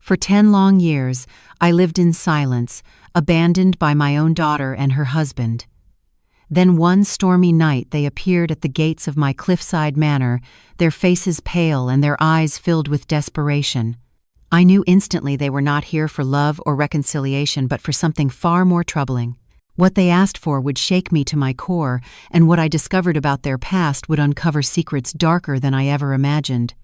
For 10 long years, I lived in silence, abandoned by my own daughter and her husband. Then one stormy night they appeared at the gates of my cliffside manor, their faces pale and their eyes filled with desperation. I knew instantly they were not here for love or reconciliation, but for something far more troubling. What they asked for would shake me to my core, and what I discovered about their past would uncover secrets darker than I ever imagined.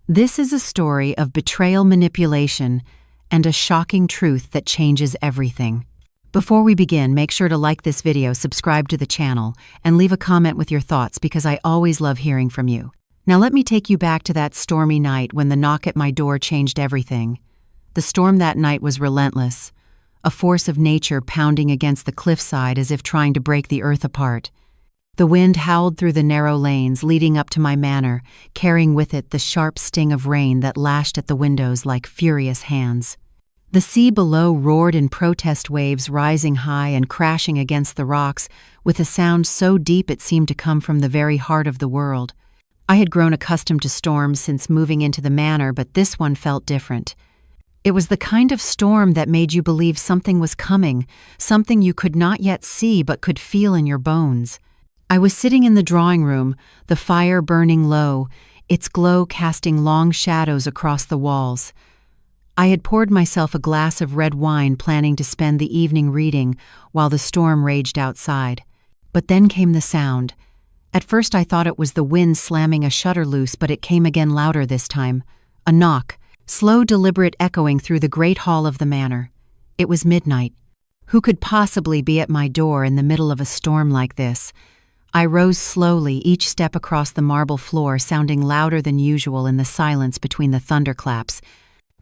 This is a story of betrayal, manipulation, and a shocking truth that changes everything. Before we begin, make sure to like this video, subscribe to the channel, and leave a comment with your thoughts because I always love hearing from you. Now let me take you back to that stormy night when the knock at my door changed everything. The storm that night was relentless, a force of nature pounding against the cliffside as if trying to break the earth apart. The wind howled through the narrow lanes leading up to my manor, carrying with it the sharp sting of rain that lashed at the windows like furious hands. The sea below roared in protest, waves rising high and crashing against the rocks with a sound so deep it seemed to come from the very heart of the world. I had grown accustomed to storms since moving into the manor, but this one felt different. It was the kind of storm that made you believe something was coming, something you could not yet see but could feel in your bones. I was sitting in the drawing room, the fire burning low, its glow casting long shadows across the walls. I had poured myself a glass of red wine, planning to spend the evening reading while the storm raged outside. But then came the sound. At first I thought it was the wind slamming a shutter loose, but it came again, louder this time. A knock, slow, deliberate, echoing through the great hall of the manor. It was midnight. Who could possibly be at my door in the middle of a storm like this? I rose slowly, each step across the marble floor sounding louder than usual in the silence between the thunderclaps.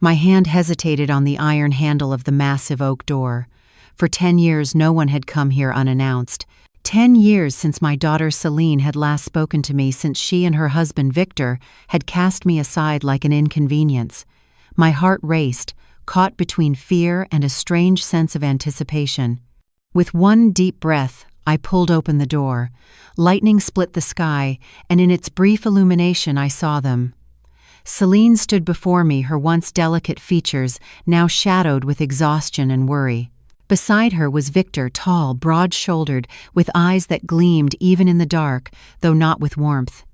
My hand hesitated on the iron handle of the massive oak door. For 10 years no one had come here unannounced. 10 years since my daughter Selene had last spoken to me, since she and her husband Victor had cast me aside like an inconvenience. My heart raced, caught between fear and a strange sense of anticipation. With one deep breath, I pulled open the door. Lightning split the sky, and in its brief illumination I saw them. Selene stood before me, her once delicate features now shadowed with exhaustion and worry. Beside her was Victor, tall, broad-shouldered, with eyes that gleamed even in the dark, though not with warmth.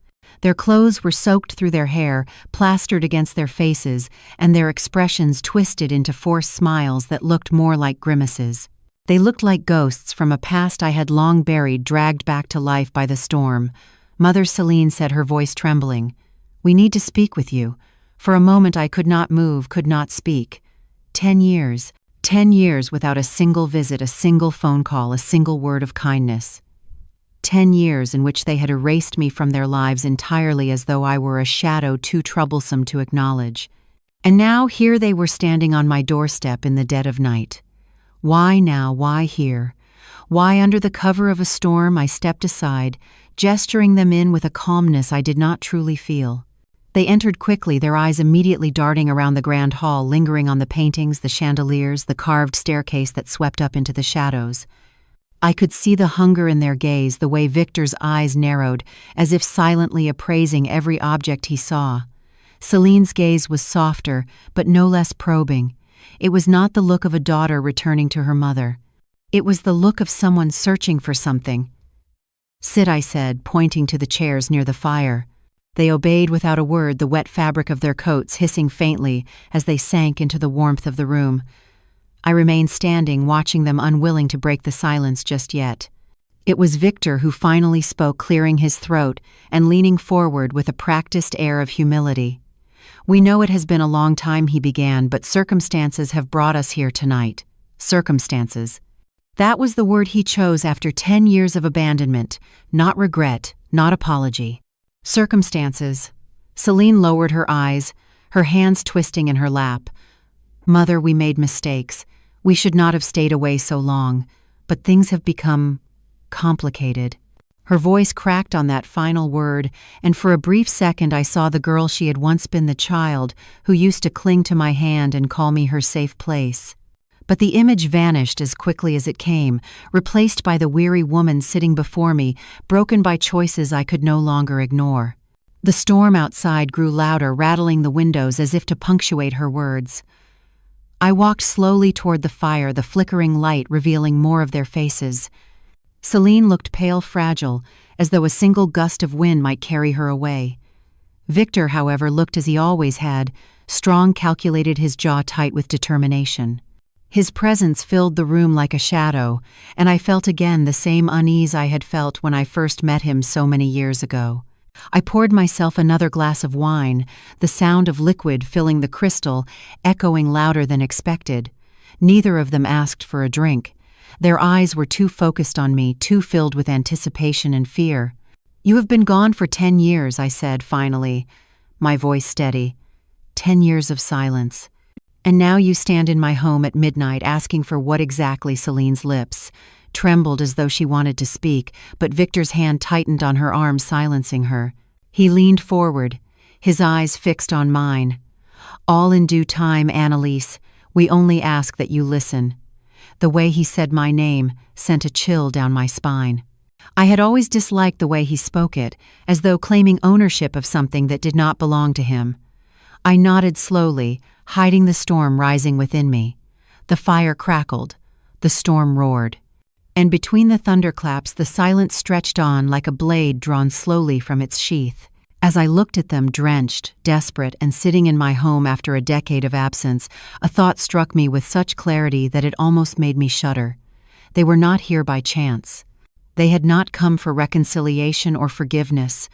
Their clothes were soaked through their hair, plastered against their faces, and their expressions twisted into forced smiles that looked more like grimaces. They looked like ghosts from a past I had long buried, dragged back to life by the storm. Mother Selene said, her voice trembling, "We need to speak with you." For a moment I could not move, could not speak. 10 years. 10 years without a single visit, a single phone call, a single word of kindness. 10 years in which they had erased me from their lives entirely, as though I were a shadow too troublesome to acknowledge. And now here they were standing on my doorstep in the dead of night. Why now? Why here? Why, under the cover of a storm, I stepped aside, gesturing them in with a calmness I did not truly feel. They entered quickly, their eyes immediately darting around the grand hall, lingering on the paintings, the chandeliers, the carved staircase that swept up into the shadows. I could see the hunger in their gaze, the way Victor's eyes narrowed, as if silently appraising every object he saw. Selene's gaze was softer, but no less probing. It was not the look of a daughter returning to her mother. It was the look of someone searching for something. "Sit," I said, pointing to the chairs near the fire. They obeyed without a word, the wet fabric of their coats hissing faintly as they sank into the warmth of the room. I remained standing, watching them, unwilling to break the silence just yet. It was Victor who finally spoke, clearing his throat and leaning forward with a practiced air of humility. "We know it has been a long time," he began, "but circumstances have brought us here tonight." Circumstances. That was the word he chose after 10 years of abandonment, not regret, not apology. Circumstances. Selene lowered her eyes, her hands twisting in her lap. "Mother, we made mistakes. We should not have stayed away so long, but things have become complicated." Her voice cracked on that final word, and for a brief second I saw the girl she had once been, the child who used to cling to my hand and call me her safe place. But the image vanished as quickly as it came, replaced by the weary woman sitting before me, broken by choices I could no longer ignore. The storm outside grew louder, rattling the windows as if to punctuate her words. I walked slowly toward the fire, the flickering light revealing more of their faces. Selene looked pale, fragile, as though a single gust of wind might carry her away. Victor, however, looked as he always had, strong, calculated, his jaw tight with determination. His presence filled the room like a shadow, and I felt again the same unease I had felt when I first met him so many years ago. I poured myself another glass of wine, the sound of liquid filling the crystal, echoing louder than expected. Neither of them asked for a drink. Their eyes were too focused on me, too filled with anticipation and fear. "You have been gone for 10 years, I said finally, my voice steady. 10 years of silence. And now you stand in my home at midnight asking for what exactly?" Selene's lips trembled as though she wanted to speak, but Victor's hand tightened on her arm, silencing her. He leaned forward, his eyes fixed on mine. "All in due time, Annalise. We only ask that you listen." The way he said my name sent a chill down my spine. I had always disliked the way he spoke it, as though claiming ownership of something that did not belong to him. I nodded slowly, hiding the storm rising within me. The fire crackled, the storm roared. And between the thunderclaps the silence stretched on like a blade drawn slowly from its sheath. As I looked at them, drenched, desperate, and sitting in my home after a decade of absence, a thought struck me with such clarity that it almost made me shudder. They were not here by chance. They had not come for reconciliation or forgiveness.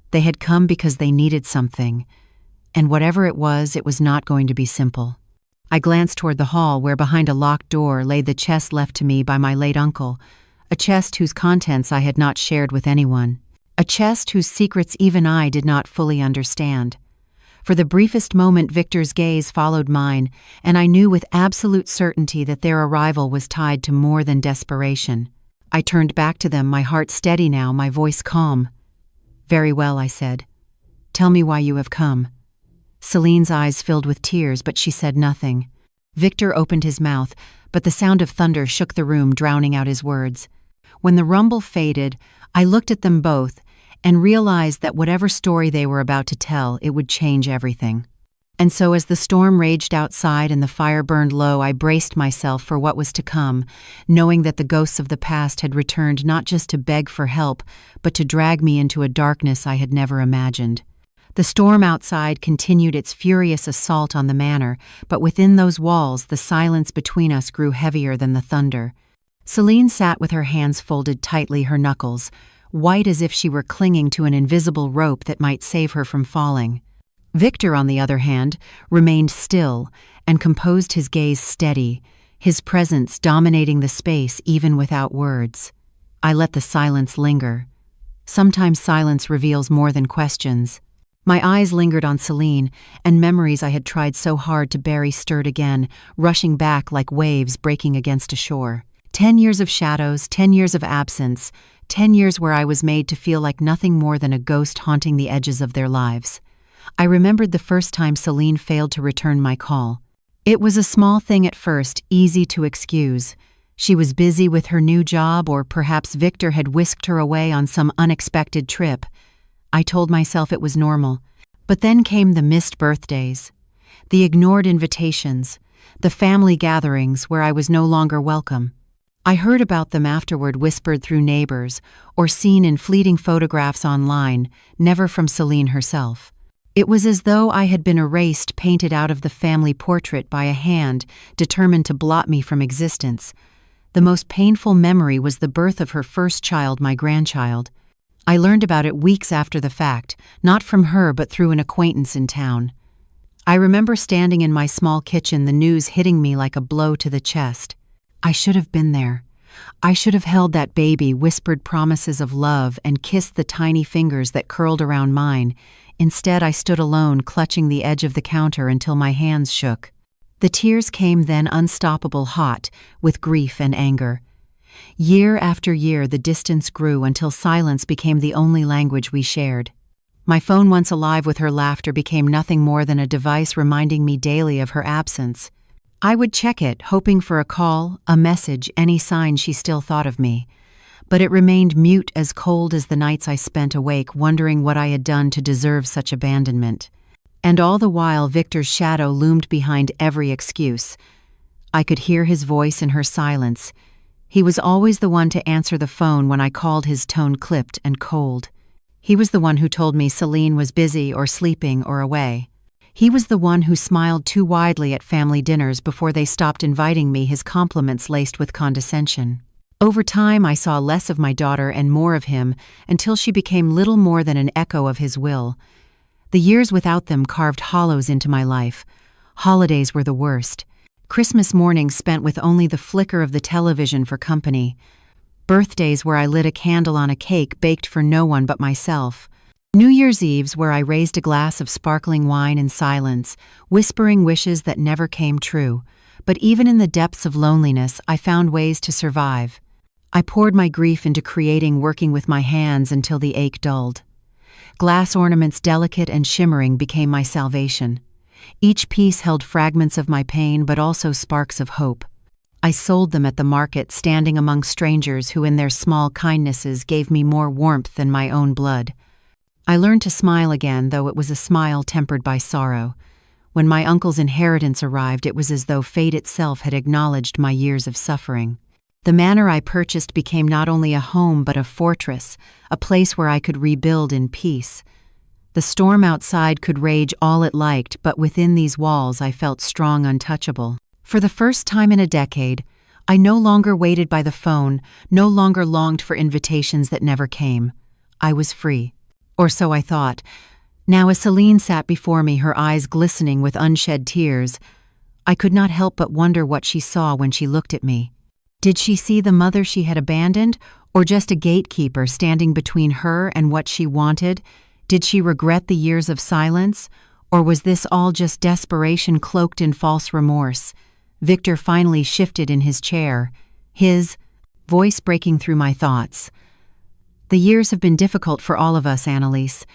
They had come because they needed something. And whatever it was not going to be simple. I glanced toward the hall where behind a locked door lay the chest left to me by my late uncle, a chest whose contents I had not shared with anyone, a chest whose secrets even I did not fully understand. For the briefest moment Victor's gaze followed mine, and I knew with absolute certainty that their arrival was tied to more than desperation. I turned back to them, my heart steady now, my voice calm. "Very well," I said. "Tell me why you have come." Selene's eyes filled with tears, but she said nothing. Victor opened his mouth, but the sound of thunder shook the room, drowning out his words. When the rumble faded, I looked at them both and realized that whatever story they were about to tell, it would change everything. And so as the storm raged outside and the fire burned low, I braced myself for what was to come, knowing that the ghosts of the past had returned not just to beg for help, but to drag me into a darkness I had never imagined. The storm outside continued its furious assault on the manor, but within those walls the silence between us grew heavier than the thunder. Selene sat with her hands folded tightly, her knuckles, white as if she were clinging to an invisible rope that might save her from falling. Victor, on the other hand, remained still and composed, his gaze steady, his presence dominating the space even without words. I let the silence linger. Sometimes silence reveals more than questions. My eyes lingered on Selene, and memories I had tried so hard to bury stirred again, rushing back like waves breaking against a shore. 10 years of shadows, 10 years of absence, 10 years where I was made to feel like nothing more than a ghost haunting the edges of their lives. I remembered the first time Selene failed to return my call. It was a small thing at first, easy to excuse. She was busy with her new job, or perhaps Victor had whisked her away on some unexpected trip. I told myself it was normal. But then came the missed birthdays, the ignored invitations, the family gatherings where I was no longer welcome. I heard about them afterward, whispered through neighbors, or seen in fleeting photographs online, never from Selene herself. It was as though I had been erased, painted out of the family portrait by a hand determined to blot me from existence. The most painful memory was the birth of her first child, my grandchild. I learned about it weeks after the fact, not from her but through an acquaintance in town. I remember standing in my small kitchen, the news hitting me like a blow to the chest. I should have been there. I should have held that baby, whispered promises of love, and kissed the tiny fingers that curled around mine. Instead, I stood alone, clutching the edge of the counter until my hands shook. The tears came then, unstoppable, hot with grief and anger. Year after year, the distance grew until silence became the only language we shared. My phone, once alive with her laughter, became nothing more than a device reminding me daily of her absence. I would check it, hoping for a call, a message, any sign she still thought of me. But it remained mute, as cold as the nights I spent awake, wondering what I had done to deserve such abandonment. And all the while Victor's shadow loomed behind every excuse. I could hear his voice in her silence. He was always the one to answer the phone when I called, his tone clipped and cold. He was the one who told me Selene was busy or sleeping or away. He was the one who smiled too widely at family dinners before they stopped inviting me, his compliments laced with condescension. Over time, I saw less of my daughter and more of him until she became little more than an echo of his will. The years without them carved hollows into my life. Holidays were the worst. Christmas mornings spent with only the flicker of the television for company. Birthdays where I lit a candle on a cake baked for no one but myself. New Year's Eves where I raised a glass of sparkling wine in silence, whispering wishes that never came true. But even in the depths of loneliness, I found ways to survive. I poured my grief into creating, working with my hands until the ache dulled. Glass ornaments, delicate and shimmering, became my salvation. Each piece held fragments of my pain but also sparks of hope. I sold them at the market, standing among strangers who in their small kindnesses gave me more warmth than my own blood. I learned to smile again, though it was a smile tempered by sorrow. When my uncle's inheritance arrived, it was as though fate itself had acknowledged my years of suffering. The manor I purchased became not only a home but a fortress, a place where I could rebuild in peace. The storm outside could rage all it liked, but within these walls I felt strong, untouchable. For the first time in a decade, I no longer waited by the phone, no longer longed for invitations that never came. I was free. Or so I thought. Now as Selene sat before me, her eyes glistening with unshed tears, I could not help but wonder what she saw when she looked at me. Did she see the mother she had abandoned, or just a gatekeeper standing between her and what she wanted? Did she regret the years of silence, or was this all just desperation cloaked in false remorse? Victor finally shifted in his chair, his voice breaking through my thoughts. The years have been difficult for all of us, Annalise.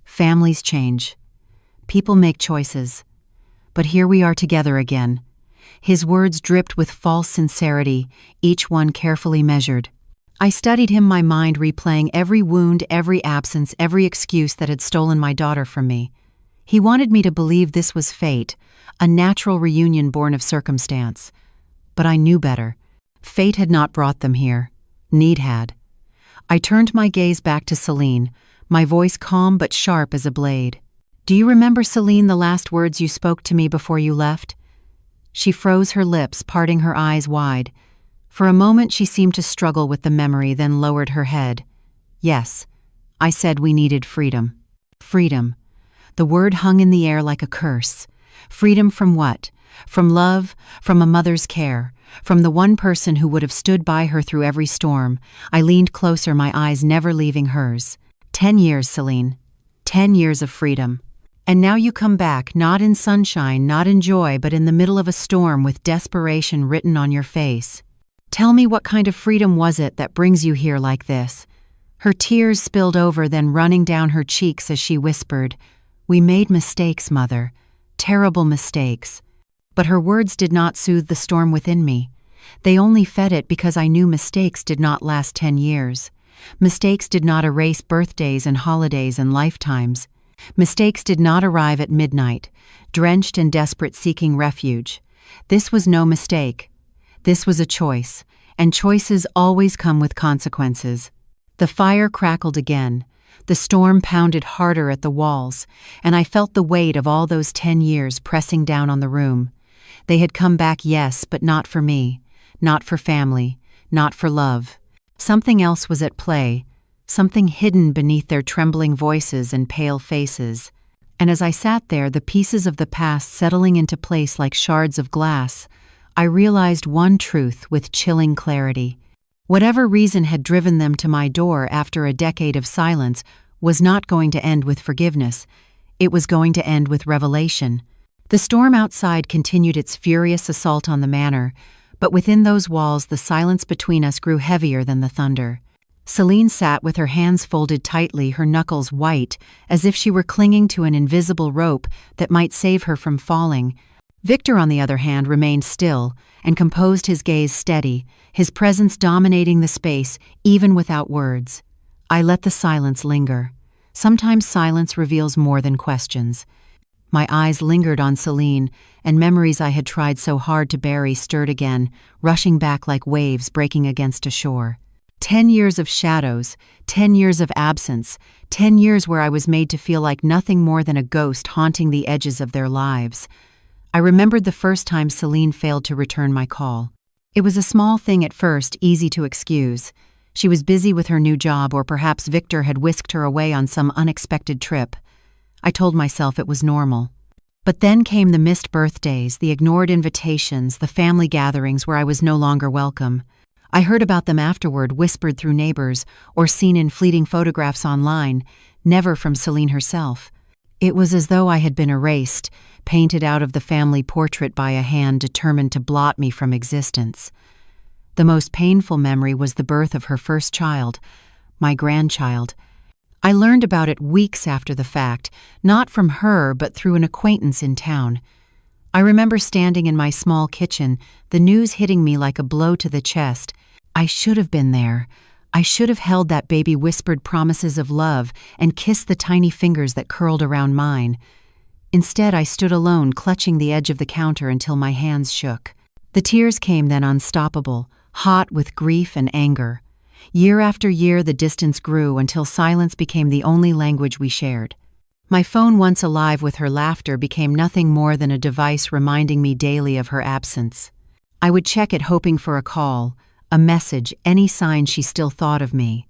Families change. People make choices. But here we are together again. His words dripped with false sincerity, each one carefully measured. I studied him, my mind replaying every wound, every absence, every excuse that had stolen my daughter from me. He wanted me to believe this was fate, a natural reunion born of circumstance. But I knew better. Fate had not brought them here. Need had. I turned my gaze back to Selene, my voice calm but sharp as a blade. "Do you remember, Selene, the last words you spoke to me before you left?" She froze her lips, parting her eyes wide. For a moment she seemed to struggle with the memory, then lowered her head. "Yes, I said we needed freedom." Freedom. The word hung in the air like a curse. Freedom from what? From love, from a mother's care, from the one person who would have stood by her through every storm. I leaned closer, my eyes never leaving hers. 10 years, Selene. 10 years of freedom. And now you come back, not in sunshine, not in joy, but in the middle of a storm with desperation written on your face. Tell me, what kind of freedom was it that brings you here like this? Her tears spilled over, then running down her cheeks as she whispered, "We made mistakes, Mother. Terrible mistakes." But her words did not soothe the storm within me. They only fed it, because I knew mistakes did not last 10 years. Mistakes did not erase birthdays and holidays and lifetimes. Mistakes did not arrive at midnight, drenched and desperate, seeking refuge. This was no mistake. This was a choice, and choices always come with consequences. The fire crackled again. The storm pounded harder at the walls, and I felt the weight of all those 10 years pressing down on the room. They had come back, yes, but not for me, not for family, not for love. Something else was at play, something hidden beneath their trembling voices and pale faces. And as I sat there, the pieces of the past settling into place like shards of glass, I realized one truth with chilling clarity. Whatever reason had driven them to my door after a decade of silence was not going to end with forgiveness. It was going to end with revelation. The storm outside continued its furious assault on the manor, but within those walls the silence between us grew heavier than the thunder. Selene sat with her hands folded tightly, her knuckles white, as if she were clinging to an invisible rope that might save her from falling. Victor, on the other hand, remained still and composed, his gaze steady, his presence dominating the space, even without words. I let the silence linger. Sometimes silence reveals more than questions. My eyes lingered on Selene, and memories I had tried so hard to bury stirred again, rushing back like waves breaking against a shore. 10 years of shadows, 10 years of absence, 10 years where I was made to feel like nothing more than a ghost haunting the edges of their lives. I remembered the first time Selene failed to return my call. It was a small thing at first, easy to excuse. She was busy with her new job, or perhaps Victor had whisked her away on some unexpected trip. I told myself it was normal. But then came the missed birthdays, the ignored invitations, the family gatherings where I was no longer welcome. I heard about them afterward, whispered through neighbors, or seen in fleeting photographs online, never from Selene herself. It was as though I had been erased, painted out of the family portrait by a hand determined to blot me from existence. The most painful memory was the birth of her first child, my grandchild. I learned about it weeks after the fact, not from her but through an acquaintance in town. I remember standing in my small kitchen, the news hitting me like a blow to the chest. I should have been there. I should have held that baby, whispered promises of love, and kissed the tiny fingers that curled around mine. Instead, I stood alone, clutching the edge of the counter until my hands shook. The tears came then, unstoppable, hot with grief and anger. Year after year, the distance grew until silence became the only language we shared. My phone, once alive with her laughter, became nothing more than a device reminding me daily of her absence. I would check it hoping for a call, a message, any sign she still thought of me.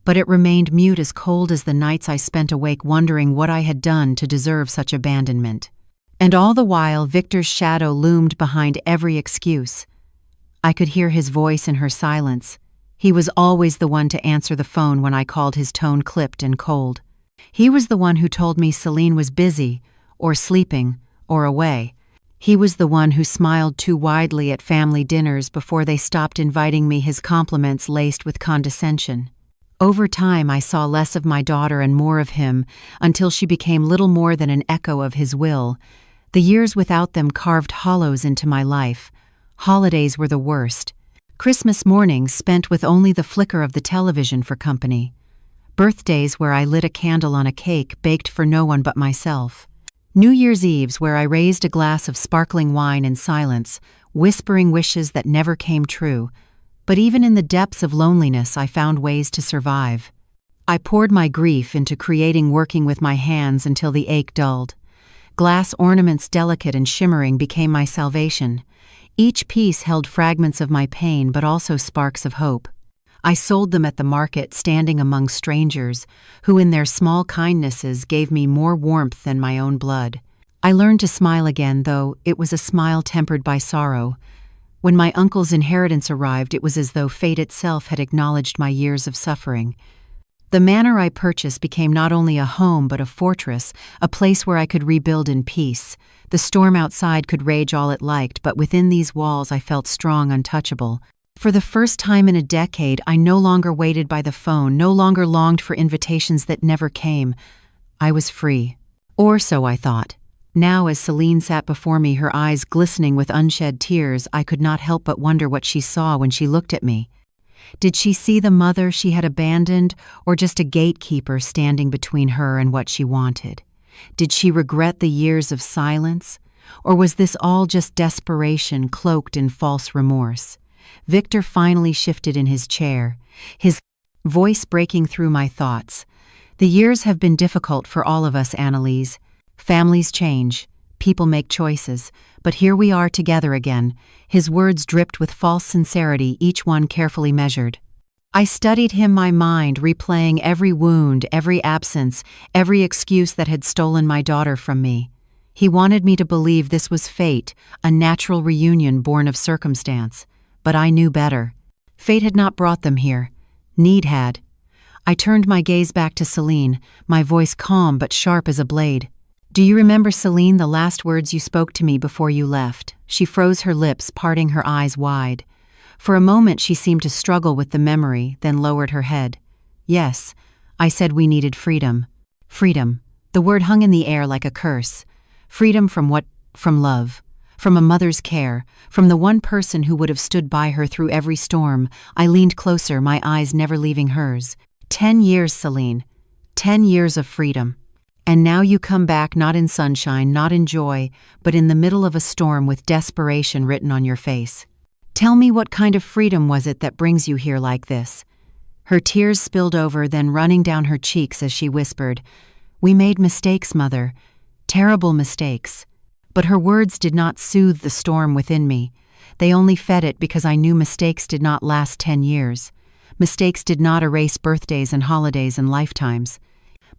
But it remained mute, as cold as the nights I spent awake wondering what I had done to deserve such abandonment. And all the while, Victor's shadow loomed behind every excuse. I could hear his voice in her silence. He was always the one to answer the phone when I called, his tone clipped and cold. He was the one who told me Selene was busy, or sleeping, or away. He was the one who smiled too widely at family dinners before they stopped inviting me, his compliments laced with condescension. Over time, I saw less of my daughter and more of him, until she became little more than an echo of his will. The years without them carved hollows into my life. Holidays were the worst. Christmas mornings spent with only the flicker of the television for company. Birthdays where I lit a candle on a cake baked for no one but myself. New Year's Eves where I raised a glass of sparkling wine in silence, whispering wishes that never came true. But even in the depths of loneliness, I found ways to survive. I poured my grief into creating, working with my hands until the ache dulled. Glass ornaments, delicate and shimmering, became my salvation. Each piece held fragments of my pain, but also sparks of hope. I sold them at the market, standing among strangers, who in their small kindnesses gave me more warmth than my own blood. I learned to smile again, though it was a smile tempered by sorrow. When my uncle's inheritance arrived, it was as though fate itself had acknowledged my years of suffering. The manor I purchased became not only a home but a fortress, a place where I could rebuild in peace. The storm outside could rage all it liked, but within these walls I felt strong, untouchable. For the first time in a decade, I no longer waited by the phone, no longer longed for invitations that never came. I was free. Or so I thought. Now, as Selene sat before me, her eyes glistening with unshed tears, I could not help but wonder what she saw when she looked at me. Did she see the mother she had abandoned, or just a gatekeeper standing between her and what she wanted? Did she regret the years of silence? Or was this all just desperation cloaked in false remorse? Victor finally shifted in his chair, his voice breaking through my thoughts. The years have been difficult for all of us, Annalise. Families change, people make choices, but here we are together again. His words dripped with false sincerity, each one carefully measured. I studied him, my mind replaying every wound, every absence, every excuse that had stolen my daughter from me. He wanted me to believe this was fate, a natural reunion born of circumstance. But I knew better. Fate had not brought them here. Need had. I turned my gaze back to Selene, my voice calm but sharp as a blade. "Do you remember, Selene, the last words you spoke to me before you left?" She froze her lips, parting her eyes wide. For a moment she seemed to struggle with the memory, then lowered her head. "Yes, I said we needed freedom." Freedom. The word hung in the air like a curse. Freedom from what? From love. From a mother's care. From the one person who would have stood by her through every storm. I leaned closer, my eyes never leaving hers. 10 years, Selene. 10 years of freedom. And now you come back not in sunshine, not in joy, but in the middle of a storm with desperation written on your face. Tell me, what kind of freedom was it that brings you here like this?" Her tears spilled over, then running down her cheeks as she whispered, "We made mistakes, Mother. Terrible mistakes." But her words did not soothe the storm within me. They only fed it, because I knew mistakes did not last 10 years. Mistakes did not erase birthdays and holidays and lifetimes.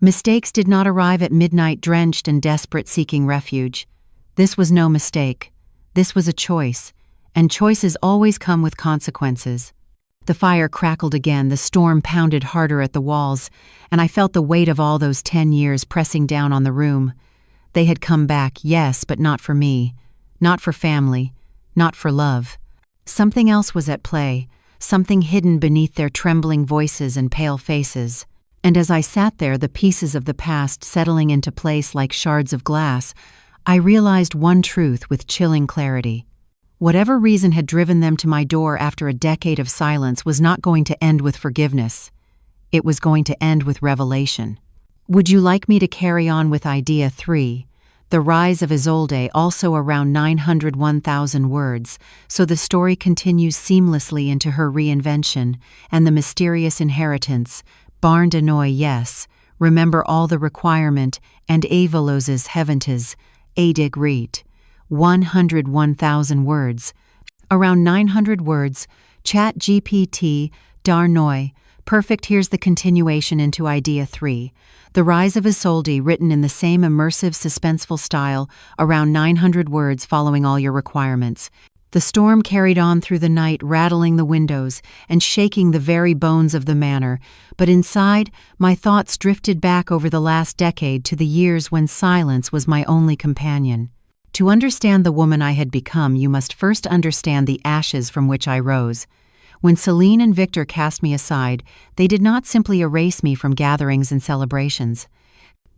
Mistakes did not arrive at midnight drenched and desperate, seeking refuge. This was no mistake. This was a choice, and choices always come with consequences. The fire crackled again, the storm pounded harder at the walls, and I felt the weight of all those 10 years pressing down on the room. They had come back, yes, but not for me, not for family, not for love. Something else was at play, something hidden beneath their trembling voices and pale faces. And as I sat there, the pieces of the past settling into place like shards of glass, I realized one truth with chilling clarity. Whatever reason had driven them to my door after a decade of silence was not going to end with forgiveness. It was going to end with revelation. Would you like me to carry on with Idea 3, the rise of Isolde, also around 901,000 words, so the story continues seamlessly into her reinvention and the mysterious inheritance? Barn de Noy, yes. Remember all the requirement, and Evoloses Heventas, Adig Reet. 101,000 words. Around 900 words, Chat GPT, Darnoy. Perfect. Here's the continuation into Idea 3. The Rise of Isolde, written in the same immersive, suspenseful style, around 900 words following all your requirements. The storm carried on through the night, rattling the windows and shaking the very bones of the manor, but inside, my thoughts drifted back over the last decade to the years when silence was my only companion. To understand the woman I had become, you must first understand the ashes from which I rose. When Selene and Victor cast me aside, they did not simply erase me from gatherings and celebrations.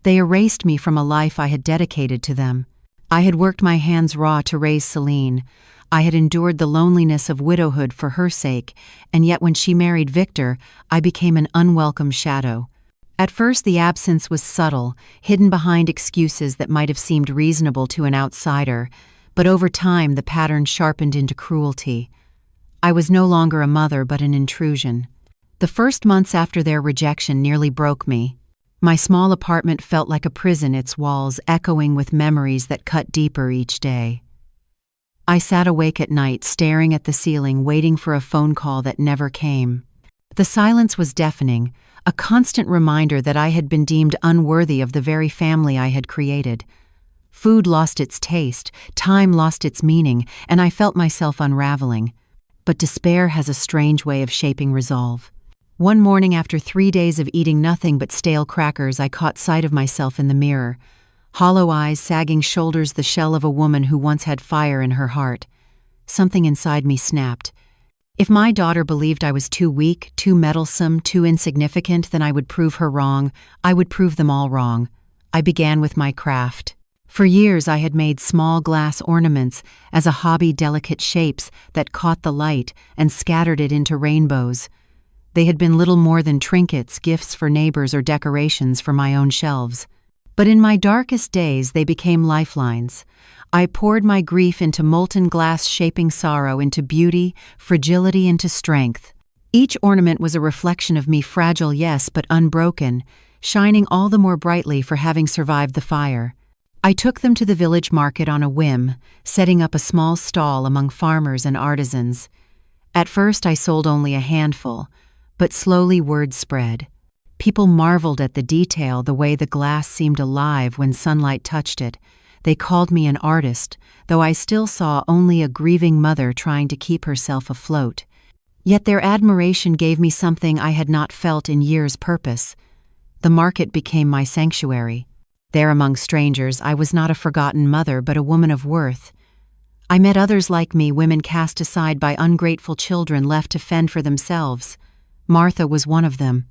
They erased me from a life I had dedicated to them. I had worked my hands raw to raise Selene. I had endured the loneliness of widowhood for her sake, and yet when she married Victor, I became an unwelcome shadow. At first the absence was subtle, hidden behind excuses that might have seemed reasonable to an outsider, but over time the pattern sharpened into cruelty. I was no longer a mother but an intrusion. The first months after their rejection nearly broke me. My small apartment felt like a prison, its walls echoing with memories that cut deeper each day. I sat awake at night, staring at the ceiling, waiting for a phone call that never came. The silence was deafening, a constant reminder that I had been deemed unworthy of the very family I had created. Food lost its taste, time lost its meaning, and I felt myself unraveling. But despair has a strange way of shaping resolve. One morning, after 3 days of eating nothing but stale crackers, I caught sight of myself in the mirror. Hollow eyes, sagging shoulders, the shell of a woman who once had fire in her heart. Something inside me snapped. If my daughter believed I was too weak, too meddlesome, too insignificant, then I would prove her wrong. I would prove them all wrong. I began with my craft. For years I had made small glass ornaments as a hobby, delicate shapes that caught the light and scattered it into rainbows. They had been little more than trinkets, gifts for neighbors, or decorations for my own shelves. But in my darkest days they became lifelines. I poured my grief into molten glass, shaping sorrow into beauty, fragility into strength. Each ornament was a reflection of me, fragile yes, but unbroken, shining all the more brightly for having survived the fire. I took them to the village market on a whim, setting up a small stall among farmers and artisans. At first I sold only a handful, but slowly word spread. People marveled at the detail, the way the glass seemed alive when sunlight touched it. They called me an artist, though I still saw only a grieving mother trying to keep herself afloat. Yet their admiration gave me something I had not felt in years: purpose. The market became my sanctuary. There among strangers, I was not a forgotten mother, but a woman of worth. I met others like me, women cast aside by ungrateful children left to fend for themselves. Martha was one of them.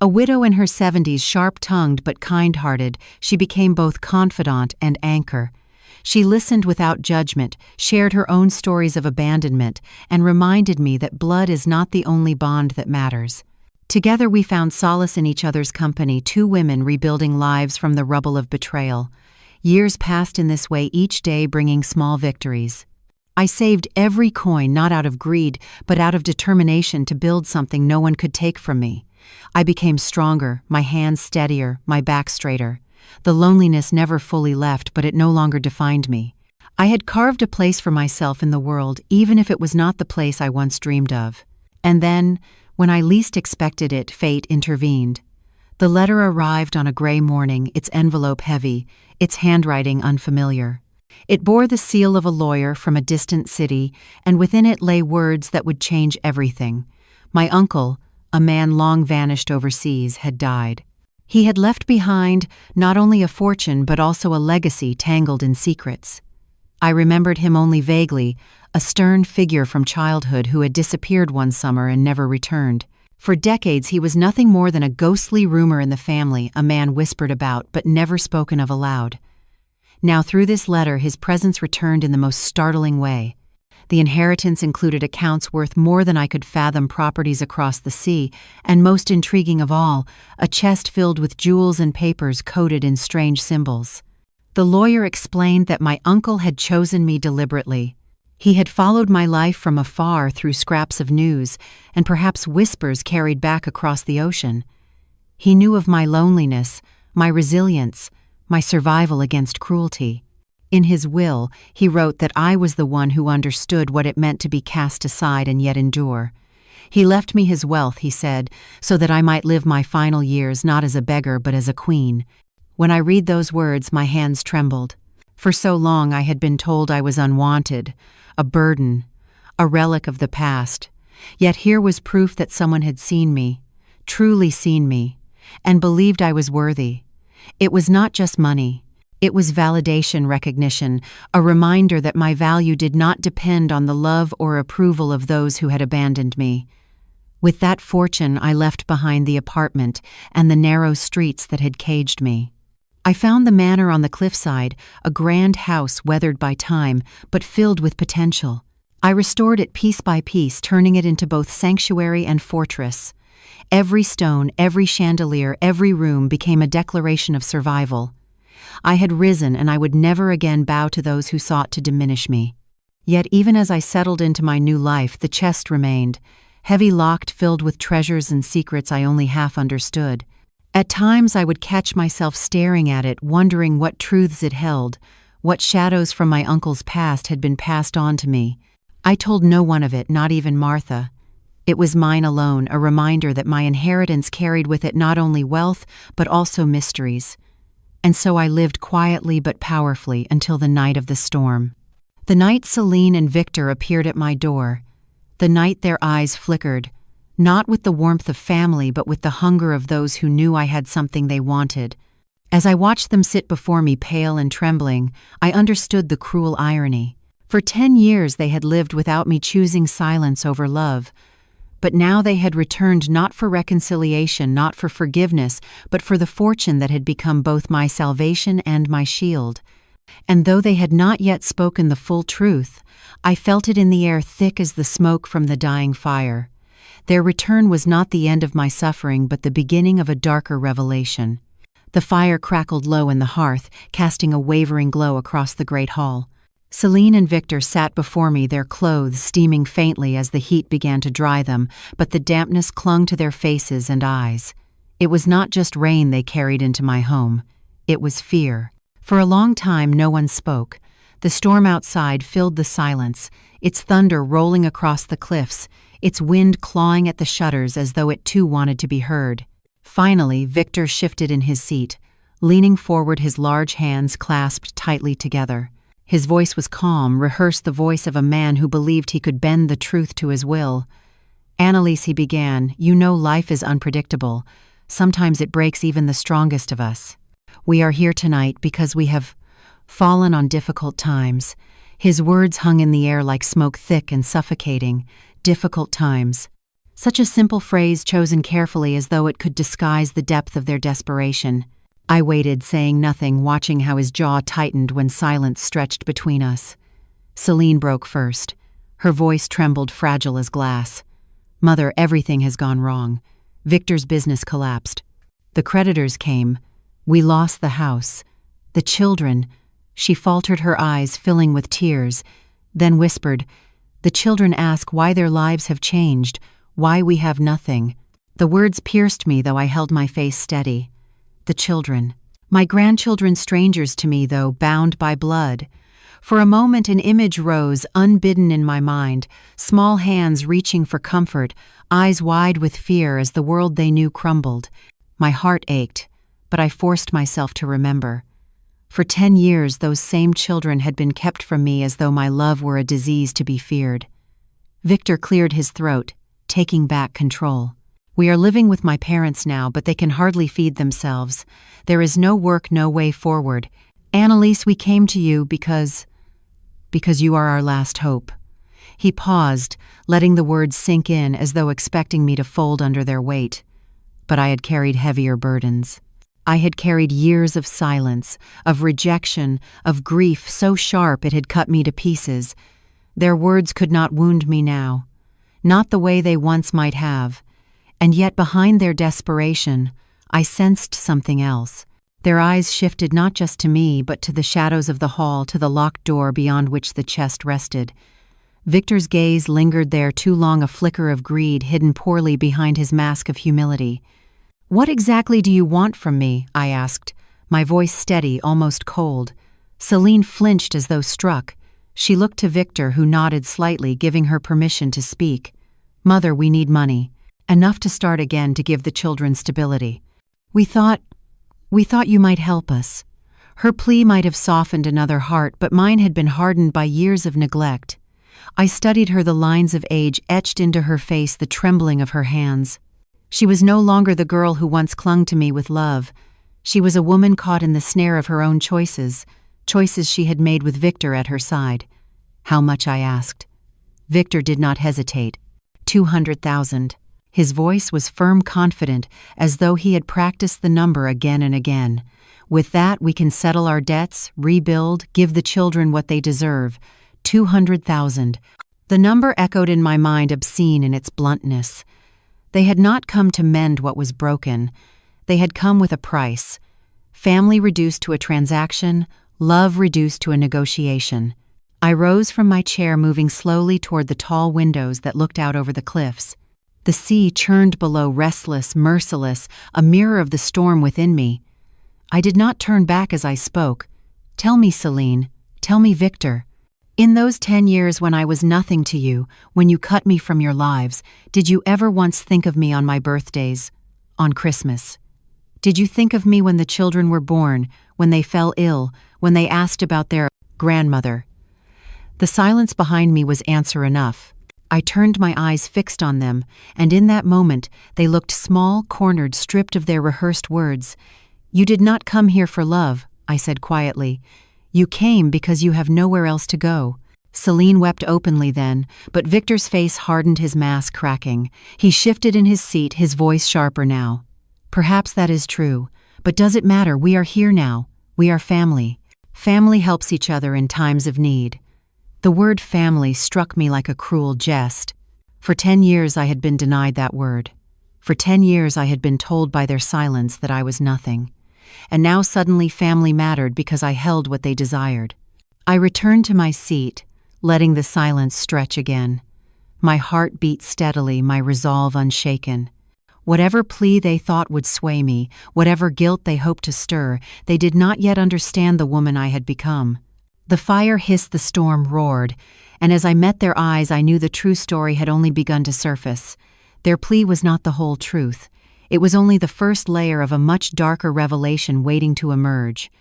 A widow in her 70s, sharp-tongued but kind-hearted, she became both confidant and anchor. She listened without judgment, shared her own stories of abandonment, and reminded me that blood is not the only bond that matters. Together we found solace in each other's company, two women rebuilding lives from the rubble of betrayal. Years passed in this way, each day bringing small victories. I saved every coin, not out of greed, but out of determination to build something no one could take from me. I became stronger, my hands steadier, my back straighter. The loneliness never fully left, but it no longer defined me. I had carved a place for myself in the world, even if it was not the place I once dreamed of. And then, when I least expected it, fate intervened. The letter arrived on a gray morning, its envelope heavy, its handwriting unfamiliar. It bore the seal of a lawyer from a distant city, and within it lay words that would change everything. My uncle, a man long vanished overseas, had died. He had left behind not only a fortune but also a legacy tangled in secrets. I remembered him only vaguely, a stern figure from childhood who had disappeared one summer and never returned. For decades he was nothing more than a ghostly rumor in the family, a man whispered about but never spoken of aloud. Now through this letter his presence returned in the most startling way. The inheritance included accounts worth more than I could fathom, properties across the sea, and most intriguing of all, a chest filled with jewels and papers coded in strange symbols. The lawyer explained that my uncle had chosen me deliberately. He had followed my life from afar through scraps of news and perhaps whispers carried back across the ocean. He knew of my loneliness, my resilience, my survival against cruelty. In his will, he wrote that I was the one who understood what it meant to be cast aside and yet endure. He left me his wealth, he said, so that I might live my final years not as a beggar but as a queen. When I read those words, my hands trembled. For so long I had been told I was unwanted, a burden, a relic of the past. Yet here was proof that someone had seen me, truly seen me, and believed I was worthy. It was not just money. It was validation, recognition, a reminder that my value did not depend on the love or approval of those who had abandoned me. With that fortune, I left behind the apartment and the narrow streets that had caged me. I found the manor on the cliffside, a grand house weathered by time, but filled with potential. I restored it piece by piece, turning it into both sanctuary and fortress. Every stone, every chandelier, every room became a declaration of survival. I had risen, and I would never again bow to those who sought to diminish me. Yet even as I settled into my new life, the chest remained, heavy locked, filled with treasures and secrets I only half understood. At times I would catch myself staring at it, wondering what truths it held, what shadows from my uncle's past had been passed on to me. I told no one of it, not even Martha. It was mine alone, a reminder that my inheritance carried with it not only wealth, but also mysteries. And so I lived quietly but powerfully until the night of the storm. The night Selene and Victor appeared at my door. The night their eyes flickered, not with the warmth of family but with the hunger of those who knew I had something they wanted. As I watched them sit before me pale and trembling, I understood the cruel irony. For 10 years they had lived without me, choosing silence over love. But now they had returned, not for reconciliation, not for forgiveness, but for the fortune that had become both my salvation and my shield. And though they had not yet spoken the full truth, I felt it in the air, thick as the smoke from the dying fire. Their return was not the end of my suffering, but the beginning of a darker revelation. The fire crackled low in the hearth, casting a wavering glow across the great hall. Selene and Victor sat before me, their clothes steaming faintly as the heat began to dry them, but the dampness clung to their faces and eyes. It was not just rain they carried into my home. It was fear. For a long time no one spoke. The storm outside filled the silence, its thunder rolling across the cliffs, its wind clawing at the shutters as though it too wanted to be heard. Finally, Victor shifted in his seat, leaning forward, his large hands clasped tightly together. His voice was calm, rehearsed, the voice of a man who believed he could bend the truth to his will. "Annalise," he began, "you know life is unpredictable. Sometimes it breaks even the strongest of us. We are here tonight because we have fallen on difficult times." His words hung in the air like smoke, thick and suffocating. Difficult times. Such a simple phrase, chosen carefully as though it could disguise the depth of their desperation. I waited, saying nothing, watching how his jaw tightened when silence stretched between us. Selene broke first. Her voice trembled, fragile as glass. "Mother, everything has gone wrong. Victor's business collapsed. The creditors came. We lost the house. The children. She faltered, her eyes filling with tears, then whispered, "The children ask why their lives have changed, why we have nothing." The words pierced me, though I held my face steady. The children. My grandchildren, strangers to me, though bound by blood. For a moment an image rose, unbidden in my mind, small hands reaching for comfort, eyes wide with fear as the world they knew crumbled. My heart ached, but I forced myself to remember. For 10 years those same children had been kept from me as though my love were a disease to be feared. Victor cleared his throat, taking back control. "We are living with my parents now, but they can hardly feed themselves. There is no work, no way forward. Annalise, we came to you because you are our last hope." He paused, letting the words sink in as though expecting me to fold under their weight. But I had carried heavier burdens. I had carried years of silence, of rejection, of grief so sharp it had cut me to pieces. Their words could not wound me now, not the way they once might have. And yet behind their desperation, I sensed something else. Their eyes shifted not just to me, but to the shadows of the hall, to the locked door beyond which the chest rested. Victor's gaze lingered there too long, a flicker of greed hidden poorly behind his mask of humility. "What exactly do you want from me?" I asked, my voice steady, almost cold. Selene flinched as though struck. She looked to Victor, who nodded slightly, giving her permission to speak. "Mother, we need money. Enough to start again, to give the children stability. We thought you might help us." Her plea might have softened another heart, but mine had been hardened by years of neglect. I studied her, the lines of age etched into her face, the trembling of her hands. She was no longer the girl who once clung to me with love. She was a woman caught in the snare of her own choices she had made with Victor at her side. "How much?" I asked. Victor did not hesitate. 200,000. His voice was firm, confident, as though he had practiced the number again and again. "With that, we can settle our debts, rebuild, give the children what they deserve. 200,000. The number echoed in my mind, obscene in its bluntness. They had not come to mend what was broken. They had come with a price. Family reduced to a transaction, love reduced to a negotiation. I rose from my chair, moving slowly toward the tall windows that looked out over the cliffs. The sea churned below, restless, merciless, a mirror of the storm within me. I did not turn back as I spoke. "Tell me, Selene. Tell me, Victor. In those 10 years when I was nothing to you, when you cut me from your lives, did you ever once think of me on my birthdays? On Christmas? Did you think of me when the children were born, when they fell ill, when they asked about their grandmother?" The silence behind me was answer enough. I turned, my eyes fixed on them, and in that moment they looked small, cornered, stripped of their rehearsed words. "You did not come here for love," I said quietly. "You came because you have nowhere else to go." Selene wept openly then, but Victor's face hardened, his mask cracking. He shifted in his seat, his voice sharper now. "Perhaps that is true, but does it matter? We are here now. We are family. Family helps each other in times of need." The word family struck me like a cruel jest. For 10 years I had been denied that word. For 10 years I had been told by their silence that I was nothing. And now suddenly family mattered because I held what they desired. I returned to my seat, letting the silence stretch again. My heart beat steadily, my resolve unshaken. Whatever plea they thought would sway me, whatever guilt they hoped to stir, they did not yet understand the woman I had become. The fire hissed, the storm roared, and as I met their eyes I knew the true story had only begun to surface. Their plea was not the whole truth. It was only the first layer of a much darker revelation waiting to emerge.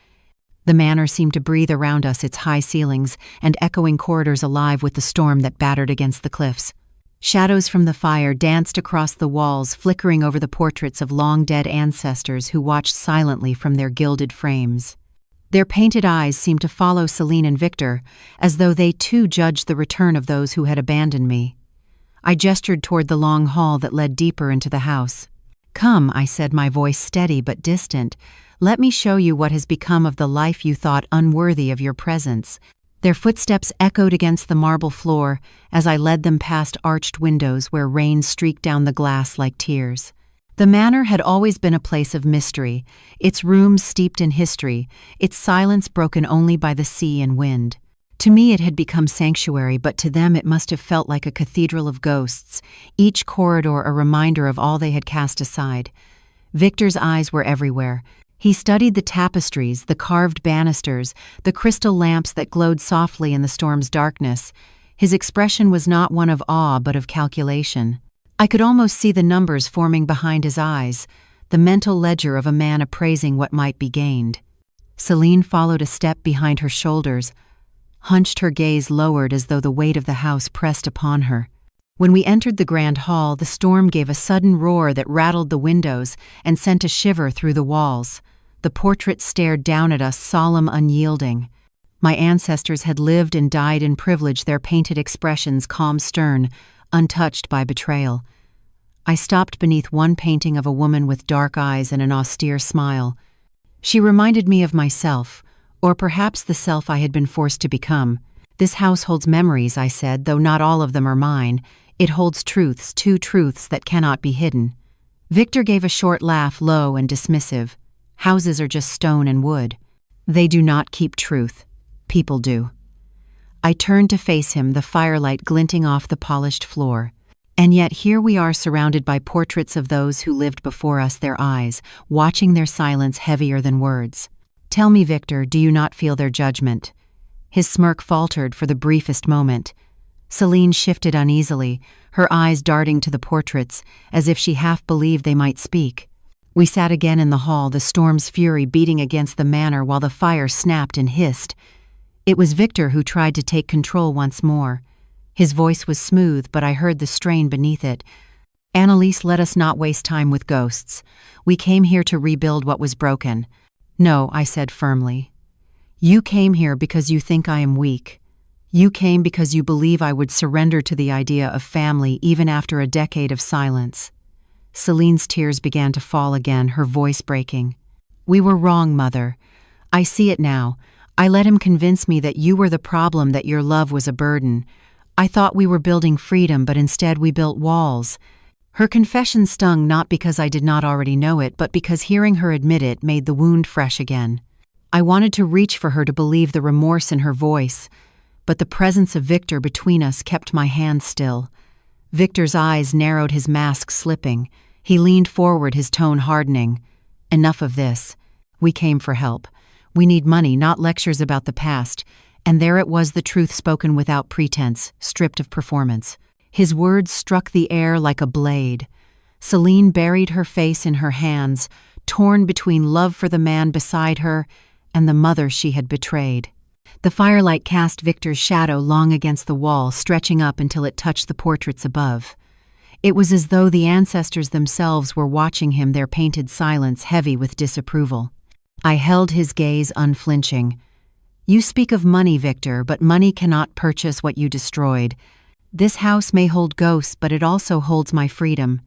The manor seemed to breathe around us, its high ceilings and echoing corridors alive with the storm that battered against the cliffs. Shadows from the fire danced across the walls, flickering over the portraits of long-dead ancestors who watched silently from their gilded frames. Their painted eyes seemed to follow Selene and Victor, as though they too judged the return of those who had abandoned me. I gestured toward the long hall that led deeper into the house. "Come," I said, my voice steady but distant. "Let me show you what has become of the life you thought unworthy of your presence." Their footsteps echoed against the marble floor as I led them past arched windows where rain streaked down the glass like tears. The manor had always been a place of mystery, its rooms steeped in history, its silence broken only by the sea and wind. To me it had become sanctuary, but to them it must have felt like a cathedral of ghosts, each corridor a reminder of all they had cast aside. Victor's eyes were everywhere. He studied the tapestries, the carved banisters, the crystal lamps that glowed softly in the storm's darkness. His expression was not one of awe but of calculation. I could almost see the numbers forming behind his eyes, the mental ledger of a man appraising what might be gained. Selene followed a step behind her shoulders, hunched, her gaze lowered as though the weight of the house pressed upon her. When we entered the grand hall, the storm gave a sudden roar that rattled the windows and sent a shiver through the walls. The portraits stared down at us, solemn, unyielding. My ancestors had lived and died in privilege, their painted expressions calm, stern, untouched by betrayal. I stopped beneath one painting of a woman with dark eyes and an austere smile. She reminded me of myself, or perhaps the self I had been forced to become. "This house holds memories," I said, "though not all of them are mine. It holds truths, two truths that cannot be hidden." Victor gave a short laugh, low and dismissive. "Houses are just stone and wood. They do not keep truth. People do." I turned to face him, the firelight glinting off the polished floor. And yet here we are, surrounded by portraits of those who lived before us, their eyes, watching, their silence heavier than words. "Tell me, Victor, do you not feel their judgment?" His smirk faltered for the briefest moment. Selene shifted uneasily, her eyes darting to the portraits, as if she half believed they might speak. We sat again in the hall, the storm's fury beating against the manor while the fire snapped and hissed. It was Victor who tried to take control once more. His voice was smooth, but I heard the strain beneath it. "Annalise, let us not waste time with ghosts. We came here to rebuild what was broken." "No," I said firmly. "You came here because you think I am weak. You came because you believe I would surrender to the idea of family even after a decade of silence." Selene's tears began to fall again, her voice breaking. "We were wrong, Mother. I see it now. I let him convince me that you were the problem, that your love was a burden. I thought we were building freedom, but instead we built walls." Her confession stung, not because I did not already know it, but because hearing her admit it made the wound fresh again. I wanted to reach for her, to believe the remorse in her voice, but the presence of Victor between us kept my hand still. Victor's eyes narrowed, his mask slipping. He leaned forward, his tone hardening. "Enough of this. We came for help. We need money, not lectures about the past." And there it was, the truth spoken without pretense, stripped of performance. His words struck the air like a blade. Selene buried her face in her hands, torn between love for the man beside her and the mother she had betrayed. The firelight cast Victor's shadow long against the wall, stretching up until it touched the portraits above. It was as though the ancestors themselves were watching him, their painted silence heavy with disapproval. I held his gaze unflinching. "You speak of money, Victor, but money cannot purchase what you destroyed. This house may hold ghosts, but it also holds my freedom,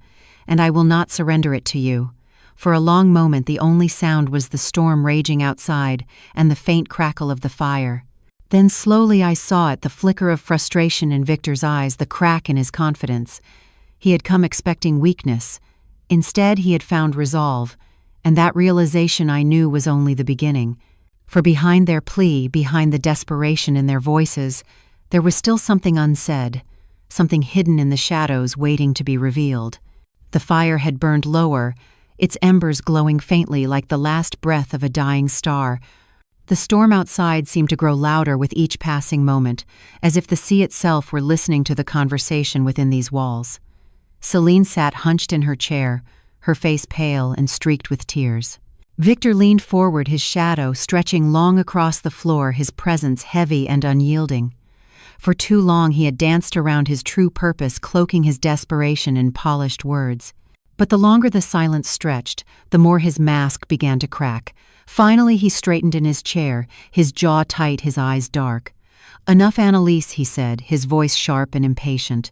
and I will not surrender it to you." For a long moment the only sound was the storm raging outside and the faint crackle of the fire. Then slowly I saw it, the flicker of frustration in Victor's eyes, the crack in his confidence. He had come expecting weakness. Instead he had found resolve, and that realization I knew was only the beginning. For behind their plea, behind the desperation in their voices, there was still something unsaid, something hidden in the shadows waiting to be revealed. The fire had burned lower, its embers glowing faintly like the last breath of a dying star. The storm outside seemed to grow louder with each passing moment, as if the sea itself were listening to the conversation within these walls. Selene sat hunched in her chair, her face pale and streaked with tears. Victor leaned forward, his shadow stretching long across the floor, his presence heavy and unyielding. For too long he had danced around his true purpose, cloaking his desperation in polished words. But the longer the silence stretched, the more his mask began to crack. Finally he straightened in his chair, his jaw tight, his eyes dark. "Enough, Annalise," he said, his voice sharp and impatient.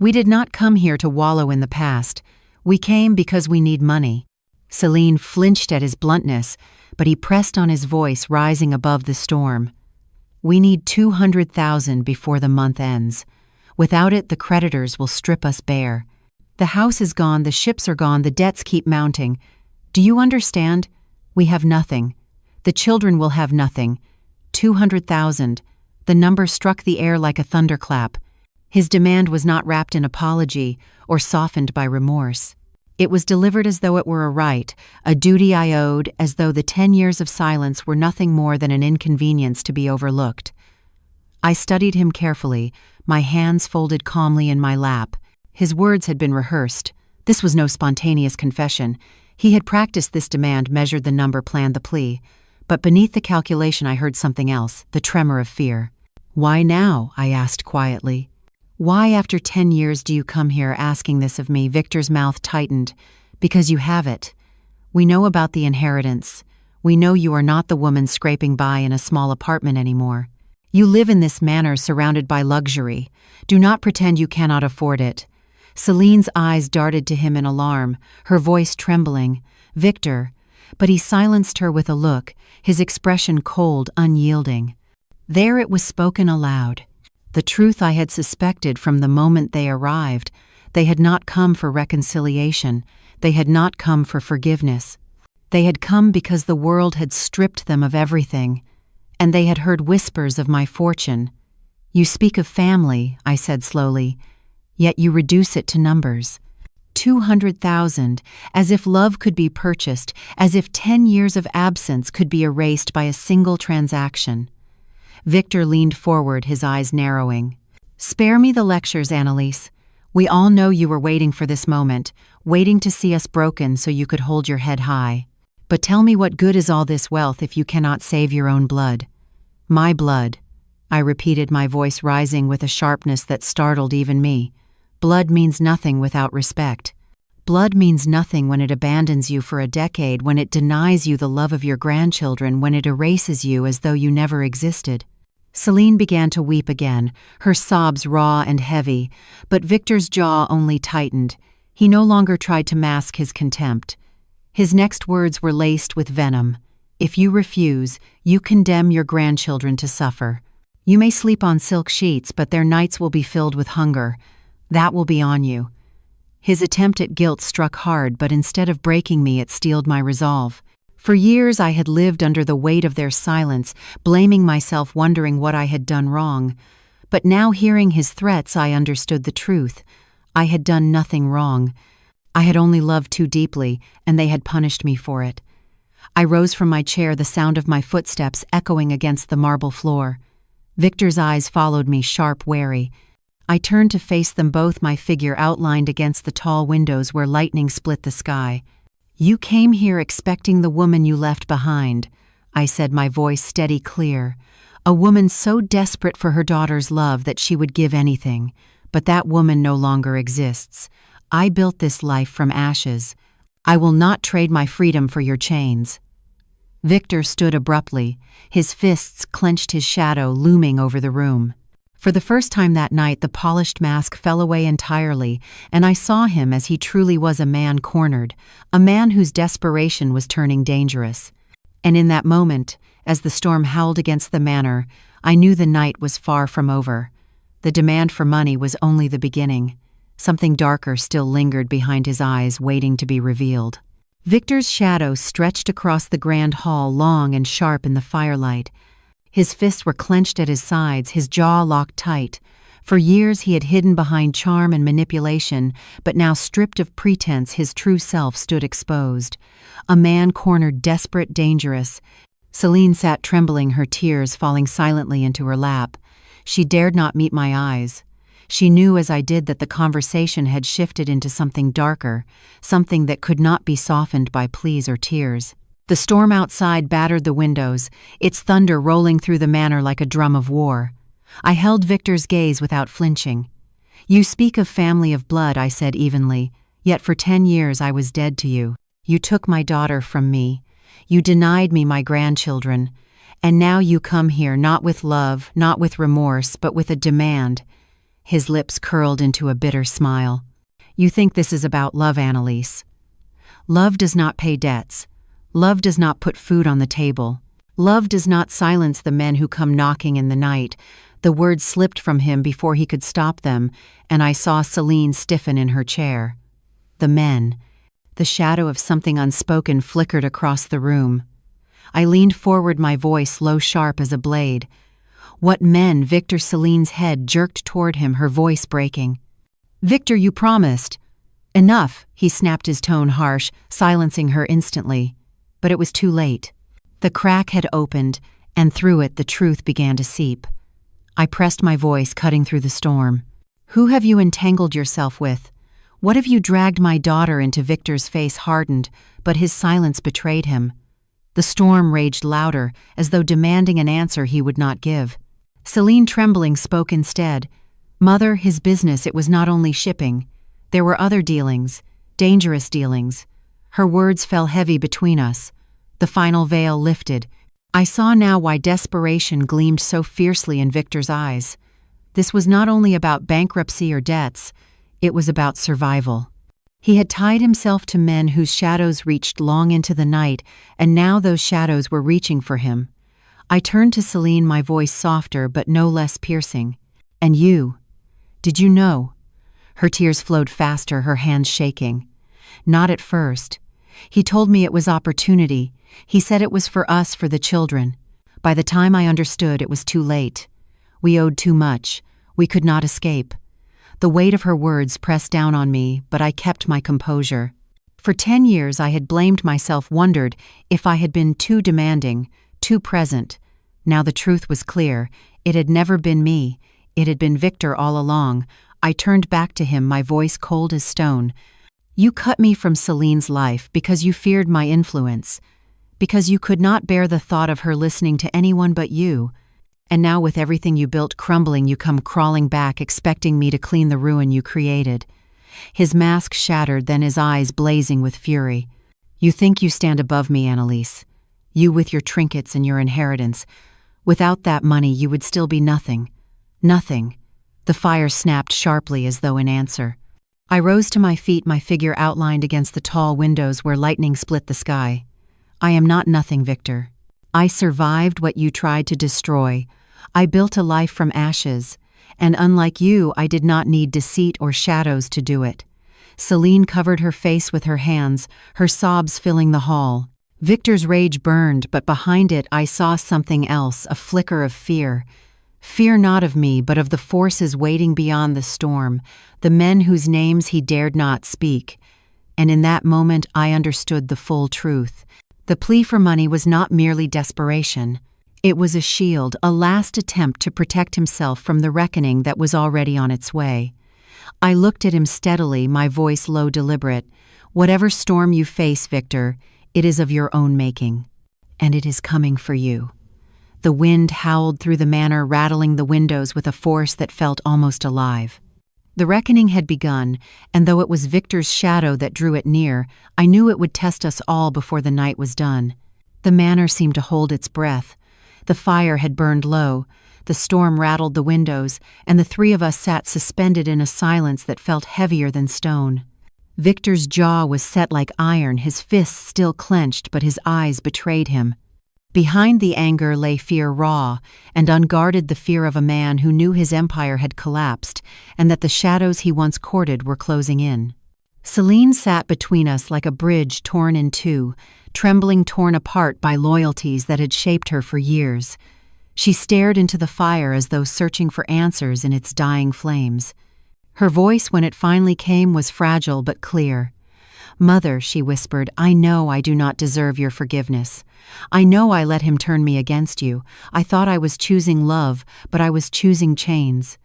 "We did not come here to wallow in the past. We came because we need money." Selene flinched at his bluntness, but he pressed on, his voice rising above the storm. "We need 200,000 before the month ends. Without it, the creditors will strip us bare." The house is gone, the ships are gone, the debts keep mounting. Do you understand? We have nothing. The children will have nothing. 200,000. The number struck the air like a thunderclap. His demand was not wrapped in apology or softened by remorse. It was delivered as though it were a right, a duty I owed, as though the 10 years of silence were nothing more than an inconvenience to be overlooked. I studied him carefully, my hands folded calmly in my lap. His words had been rehearsed. This was no spontaneous confession. He had practiced this demand, measured the number, planned the plea. But beneath the calculation I heard something else, the tremor of fear. "Why now?" I asked quietly. "Why after 10 years do you come here asking this of me?" Victor's mouth tightened. "Because you have it. We know about the inheritance. We know you are not the woman scraping by in a small apartment anymore. You live in this manor surrounded by luxury. Do not pretend you cannot afford it." Selene's eyes darted to him in alarm, her voice trembling. "Victor," but he silenced her with a look, his expression cold, unyielding. There it was spoken aloud. The truth I had suspected from the moment they arrived. They had not come for reconciliation. They had not come for forgiveness. They had come because the world had stripped them of everything, and they had heard whispers of my fortune. "You speak of family," I said slowly, "yet you reduce it to numbers. 200,000, as if love could be purchased, as if 10 years of absence could be erased by a single transaction." Victor leaned forward, his eyes narrowing. "Spare me the lectures, Annalise. We all know you were waiting for this moment, waiting to see us broken so you could hold your head high. But tell me, what good is all this wealth if you cannot save your own blood?" "My blood," I repeated, my voice rising with a sharpness that startled even me. "Blood means nothing without respect. Blood means nothing when it abandons you for a decade, when it denies you the love of your grandchildren, when it erases you as though you never existed." Selene began to weep again, her sobs raw and heavy, but Victor's jaw only tightened. He no longer tried to mask his contempt. His next words were laced with venom. "If you refuse, you condemn your grandchildren to suffer. You may sleep on silk sheets, but their nights will be filled with hunger. That will be on you." His attempt at guilt struck hard, but instead of breaking me, it steeled my resolve. For years I had lived under the weight of their silence, blaming myself, wondering what I had done wrong. But now, hearing his threats, I understood the truth. I had done nothing wrong. I had only loved too deeply, and they had punished me for it. I rose from my chair, the sound of my footsteps echoing against the marble floor. Victor's eyes followed me, sharp, wary. I turned to face them both, my figure outlined against the tall windows where lightning split the sky. "You came here expecting the woman you left behind," I said, my voice steady, clear. "A woman so desperate for her daughter's love that she would give anything. But that woman no longer exists. I built this life from ashes. I will not trade my freedom for your chains." Victor stood abruptly, his fists clenched, his shadow looming over the room. For the first time that night, the polished mask fell away entirely, and I saw him as he truly was, a man cornered, a man whose desperation was turning dangerous. And in that moment, as the storm howled against the manor, I knew the night was far from over. The demand for money was only the beginning. Something darker still lingered behind his eyes, waiting to be revealed. Victor's shadow stretched across the grand hall, long and sharp in the firelight. His fists were clenched at his sides, his jaw locked tight. For years he had hidden behind charm and manipulation, but now, stripped of pretense, his true self stood exposed. A man cornered, desperate, dangerous. Selene sat trembling, her tears falling silently into her lap. She dared not meet my eyes. She knew as I did that the conversation had shifted into something darker, something that could not be softened by pleas or tears. The storm outside battered the windows, its thunder rolling through the manor like a drum of war. I held Victor's gaze without flinching. "You speak of family, of blood," I said evenly, "yet for 10 years I was dead to you. You took my daughter from me. You denied me my grandchildren. And now you come here not with love, not with remorse, but with a demand." His lips curled into a bitter smile. "You think this is about love, Annalise. Love does not pay debts. Love does not put food on the table. Love does not silence the men who come knocking in the night." The words slipped from him before he could stop them, and I saw Selene stiffen in her chair. The men. The shadow of something unspoken flickered across the room. I leaned forward, my voice low, sharp as a blade. What men? Victor. Selene's head jerked toward him, her voice breaking. Victor, you promised. Enough, he snapped, his tone harsh, silencing her instantly. But it was too late. The crack had opened, and through it the truth began to seep. I pressed my voice, cutting through the storm. Who have you entangled yourself with? What have you dragged my daughter into? Victor's face hardened, but his silence betrayed him. The storm raged louder, as though demanding an answer he would not give. Selene, trembling, spoke instead. Mother, his business, it was not only shipping. There were other dealings, dangerous dealings. Her words fell heavy between us. The final veil lifted. I saw now why desperation gleamed so fiercely in Victor's eyes. This was not only about bankruptcy or debts, it was about survival. He had tied himself to men whose shadows reached long into the night, and now those shadows were reaching for him. I turned to Selene, my voice softer but no less piercing. And you? Did you know? Her tears flowed faster, her hands shaking. Not at first. He told me it was opportunity. He said it was for us, for the children. By the time I understood, it was too late. We owed too much. We could not escape. The weight of her words pressed down on me, but I kept my composure. For 10 years I had blamed myself, wondered if I had been too demanding, too present. Now the truth was clear. It had never been me. It had been Victor all along. I turned back to him, my voice cold as stone. You cut me from Selene's life because you feared my influence, because you could not bear the thought of her listening to anyone but you. And now with everything you built crumbling, you come crawling back, expecting me to clean the ruin you created. His mask shattered, then his eyes blazing with fury. You think you stand above me, Annalise. You with your trinkets and your inheritance. Without that money, you would still be nothing. Nothing. The fire snapped sharply as though in answer. I rose to my feet, my figure outlined against the tall windows where lightning split the sky. I am not nothing, Victor. I survived what you tried to destroy. I built a life from ashes, and unlike you, I did not need deceit or shadows to do it. Selene covered her face with her hands, her sobs filling the hall. Victor's rage burned, but behind it I saw something else, a flicker of fear. Fear not of me, but of the forces waiting beyond the storm, the men whose names he dared not speak. And in that moment I understood the full truth. The plea for money was not merely desperation. It was a shield, a last attempt to protect himself from the reckoning that was already on its way. I looked at him steadily, my voice low, deliberate. Whatever storm you face, Victor, it is of your own making. And it is coming for you. The wind howled through the manor, rattling the windows with a force that felt almost alive. The reckoning had begun, and though it was Victor's shadow that drew it near, I knew it would test us all before the night was done. The manor seemed to hold its breath. The fire had burned low, the storm rattled the windows, and the three of us sat suspended in a silence that felt heavier than stone. Victor's jaw was set like iron, his fists still clenched, but his eyes betrayed him. Behind the anger lay fear, raw and unguarded, the fear of a man who knew his empire had collapsed and that the shadows he once courted were closing in. Selene sat between us like a bridge torn in two, trembling, torn apart by loyalties that had shaped her for years. She stared into the fire as though searching for answers in its dying flames. Her voice, when it finally came, was fragile but clear. "Mother," she whispered, "I know I do not deserve your forgiveness. I know I let him turn me against you. I thought I was choosing love, but I was choosing chains."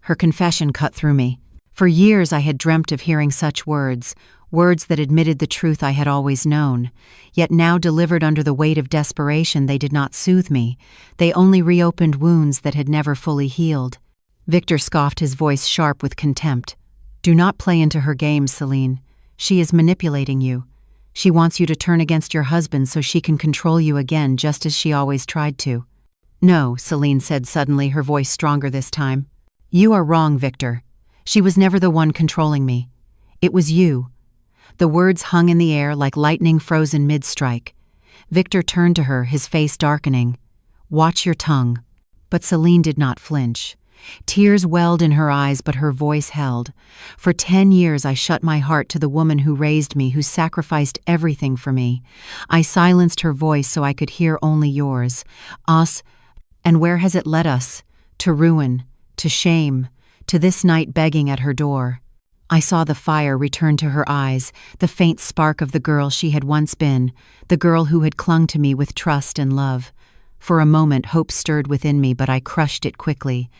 Her confession cut through me. For years I had dreamt of hearing such words, words that admitted the truth I had always known. Yet now, delivered under the weight of desperation, they did not soothe me. They only reopened wounds that had never fully healed. Victor scoffed, his voice sharp with contempt. "Do not play into her games, Selene. She is manipulating you. She wants you to turn against your husband so she can control you again, just as she always tried to." "No," Selene said suddenly, her voice stronger this time. "You are wrong, Victor. She was never the one controlling me. It was you." The words hung in the air like lightning frozen mid-strike. Victor turned to her, his face darkening. "Watch your tongue." But Selene did not flinch. Tears welled in her eyes, but her voice held. For 10 years I shut my heart to the woman who raised me, who sacrificed everything for me. I silenced her voice so I could hear only yours. Us. And where has it led us? To ruin, to shame, to this night begging at her door. I saw the fire return to her eyes, the faint spark of the girl she had once been, the girl who had clung to me with trust and love. For a moment hope stirred within me, but I crushed it quickly.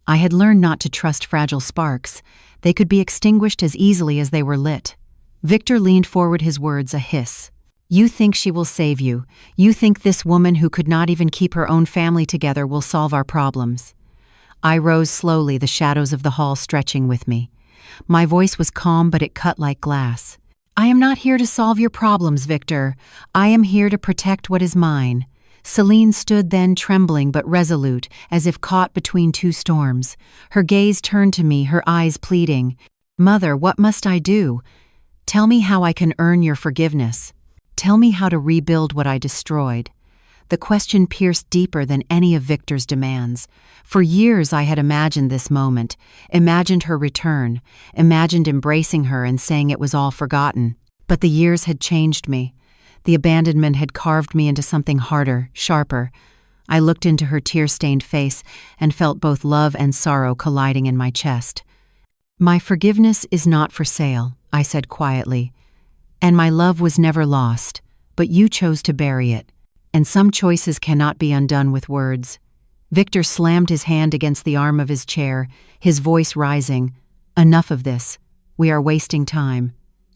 I had learned not to trust fragile sparks. They could be extinguished as easily as they were lit. Victor leaned forward, his words a hiss. You think she will save you. You think this woman who could not even keep her own family together will solve our problems. I rose slowly, the shadows of the hall stretching with me. My voice was calm, but it cut like glass. I am not here to solve your problems, Victor. I am here to protect what is mine. Selene stood then, trembling but resolute, as if caught between two storms. Her gaze turned to me, her eyes pleading. Mother, what must I do? Tell me how I can earn your forgiveness. Tell me how to rebuild what I destroyed. The question pierced deeper than any of Victor's demands. For years I had imagined this moment, imagined her return, imagined embracing her and saying it was all forgotten. But the years had changed me. The abandonment had carved me into something harder, sharper. I looked into her tear-stained face and felt both love and sorrow colliding in my chest. My forgiveness is not for sale, I said quietly. And my love was never lost, but you chose to bury it. And some choices cannot be undone with words. Victor slammed his hand against the arm of his chair, his voice rising. Enough of this. We are wasting time.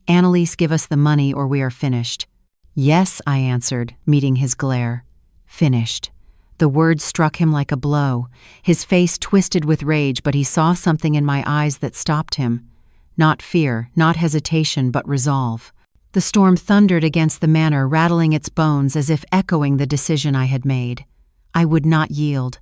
Annalise, give us the money or we are finished. Yes, I answered, meeting his glare. Finished. The word struck him like a blow. His face twisted with rage, but he saw something in my eyes that stopped him. Not fear, not hesitation, but resolve. The storm thundered against the manor, rattling its bones as if echoing the decision I had made. I would not yield.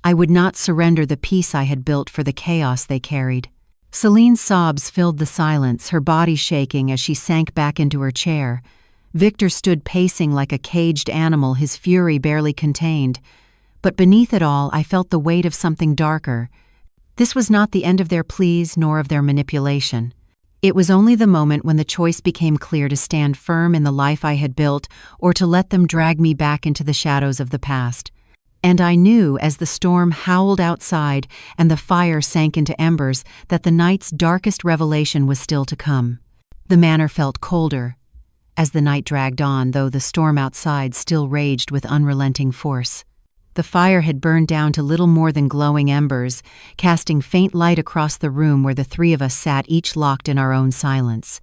I would not surrender the peace I had built for the chaos they carried. Selene's sobs filled the silence, her body shaking as she sank back into her chair. Victor stood pacing like a caged animal, his fury barely contained. But beneath it all, I felt the weight of something darker. This was not the end of their pleas nor of their manipulation. It was only the moment when the choice became clear to stand firm in the life I had built or to let them drag me back into the shadows of the past. And I knew, as the storm howled outside and the fire sank into embers, that the night's darkest revelation was still to come. The manor felt colder as the night dragged on, though the storm outside still raged with unrelenting force. The fire had burned down to little more than glowing embers, casting faint light across the room where the three of us sat, each locked in our own silence.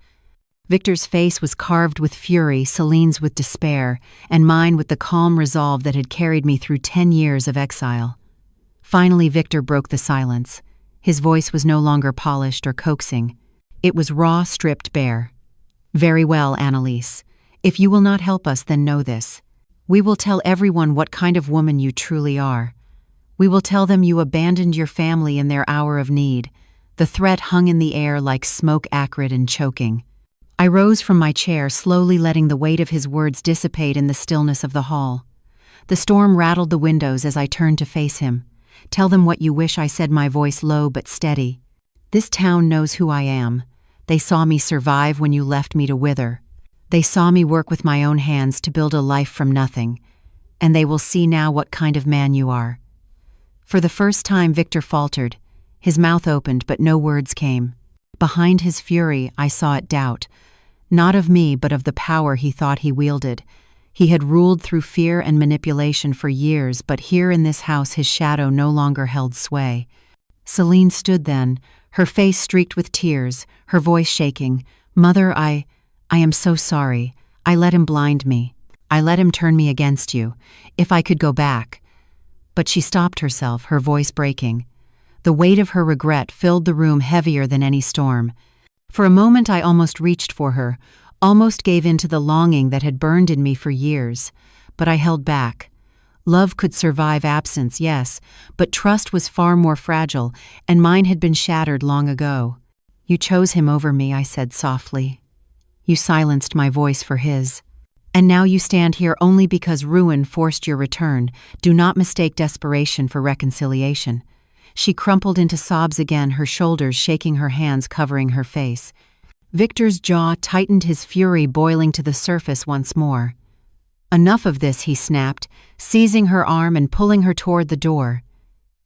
Victor's face was carved with fury, Selene's with despair, and mine with the calm resolve that had carried me through 10 years of exile. Finally, Victor broke the silence. His voice was no longer polished or coaxing. It was raw, stripped bare. Very well, Annalise. If you will not help us, then know this. We will tell everyone what kind of woman you truly are. We will tell them you abandoned your family in their hour of need. The threat hung in the air like smoke, acrid and choking. I rose from my chair, slowly letting the weight of his words dissipate in the stillness of the hall. The storm rattled the windows as I turned to face him. Tell them what you wish, I said, my voice low but steady. This town knows who I am. They saw me survive when you left me to wither. They saw me work with my own hands to build a life from nothing. And they will see now what kind of man you are. For the first time, Victor faltered. His mouth opened, but no words came. Behind his fury, I saw it doubt. Not of me, but of the power he thought he wielded. He had ruled through fear and manipulation for years, but here in this house his shadow no longer held sway. Selene stood then, her face streaked with tears, her voice shaking. Mother, I am so sorry. I let him blind me. I let him turn me against you. If I could go back. But she stopped herself, her voice breaking. The weight of her regret filled the room heavier than any storm. For a moment I almost reached for her, almost gave in to the longing that had burned in me for years. But I held back. Love could survive absence, yes, but trust was far more fragile, and mine had been shattered long ago. You chose him over me, I said softly. You silenced my voice for his. And now you stand here only because ruin forced your return. Do not mistake desperation for reconciliation. She crumpled into sobs again, her shoulders shaking, her hands covering her face. Victor's jaw tightened, his fury boiling to the surface once more. "Enough of this," he snapped, seizing her arm and pulling her toward the door.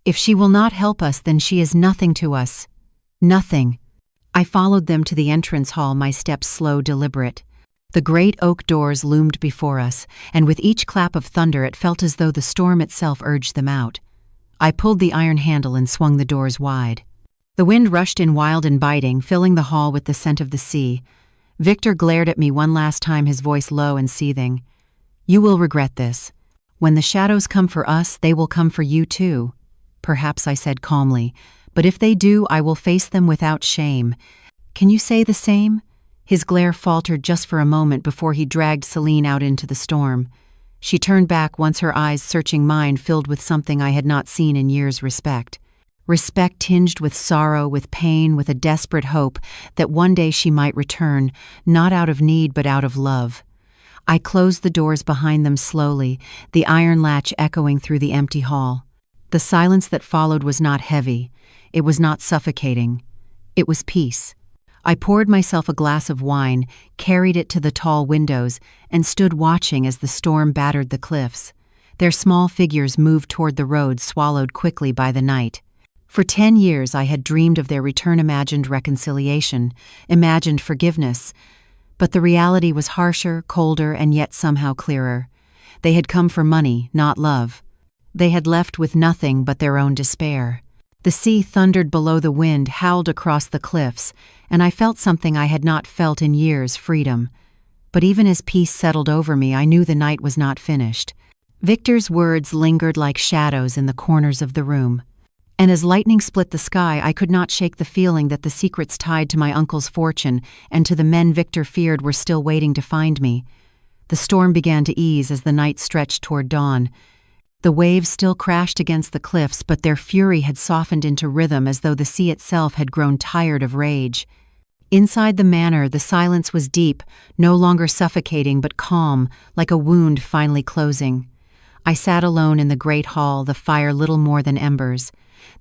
"If she will not help us, then she is nothing to us. Nothing." I followed them to the entrance hall, my steps slow, deliberate. The great oak doors loomed before us, and with each clap of thunder it felt as though the storm itself urged them out. I pulled the iron handle and swung the doors wide. The wind rushed in wild and biting, filling the hall with the scent of the sea. Victor glared at me one last time, his voice low and seething. "You will regret this. When the shadows come for us, they will come for you too." "Perhaps," I said calmly, "but if they do, I will face them without shame. Can you say the same?" His glare faltered just for a moment before he dragged Selene out into the storm. She turned back once, her eyes searching mine, filled with something I had not seen in years: respect. Respect tinged with sorrow, with pain, with a desperate hope that one day she might return, not out of need but out of love. I closed the doors behind them slowly, the iron latch echoing through the empty hall. The silence that followed was not heavy. It was not suffocating. It was peace. I poured myself a glass of wine, carried it to the tall windows, and stood watching as the storm battered the cliffs. Their small figures moved toward the road, swallowed quickly by the night. For 10 years I had dreamed of their return, imagined reconciliation, imagined forgiveness. But the reality was harsher, colder, and yet somehow clearer. They had come for money, not love. They had left with nothing but their own despair. The sea thundered below, the wind howled across the cliffs, and I felt something I had not felt in years: freedom. But even as peace settled over me, I knew the night was not finished. Victor's words lingered like shadows in the corners of the room. And as lightning split the sky, I could not shake the feeling that the secrets tied to my uncle's fortune and to the men Victor feared were still waiting to find me. The storm began to ease as the night stretched toward dawn. The waves still crashed against the cliffs, but their fury had softened into rhythm, as though the sea itself had grown tired of rage. Inside the manor, the silence was deep, no longer suffocating but calm, like a wound finally closing. I sat alone in the great hall, the fire little more than embers.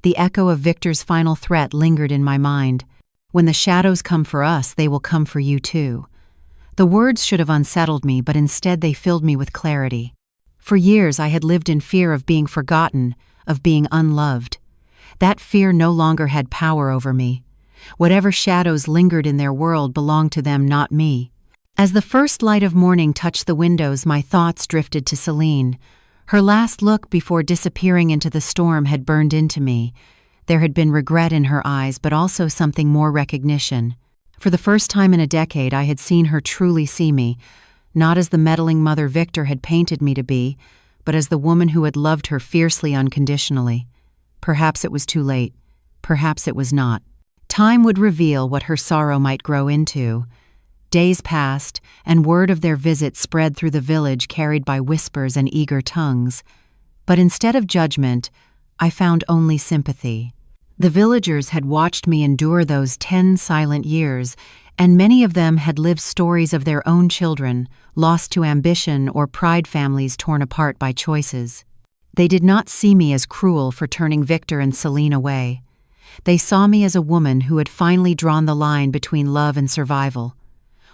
The echo of Victor's final threat lingered in my mind. "When the shadows come for us, they will come for you too." The words should have unsettled me, but instead they filled me with clarity. For years I had lived in fear of being forgotten, of being unloved. That fear no longer had power over me. Whatever shadows lingered in their world belonged to them, not me. As the first light of morning touched the windows, my thoughts drifted to Selene. Her last look before disappearing into the storm had burned into me. There had been regret in her eyes, but also something more: recognition. For the first time in a decade, I had seen her truly see me, not as the meddling mother Victor had painted me to be, but as the woman who had loved her fiercely, unconditionally. Perhaps it was too late. Perhaps it was not. Time would reveal what her sorrow might grow into. Days passed, and word of their visit spread through the village, carried by whispers and eager tongues. But instead of judgment, I found only sympathy. The villagers had watched me endure those 10 silent years, and many of them had lived stories of their own children, lost to ambition or pride, families torn apart by choices. They did not see me as cruel for turning Victor and Selene away. They saw me as a woman who had finally drawn the line between love and survival.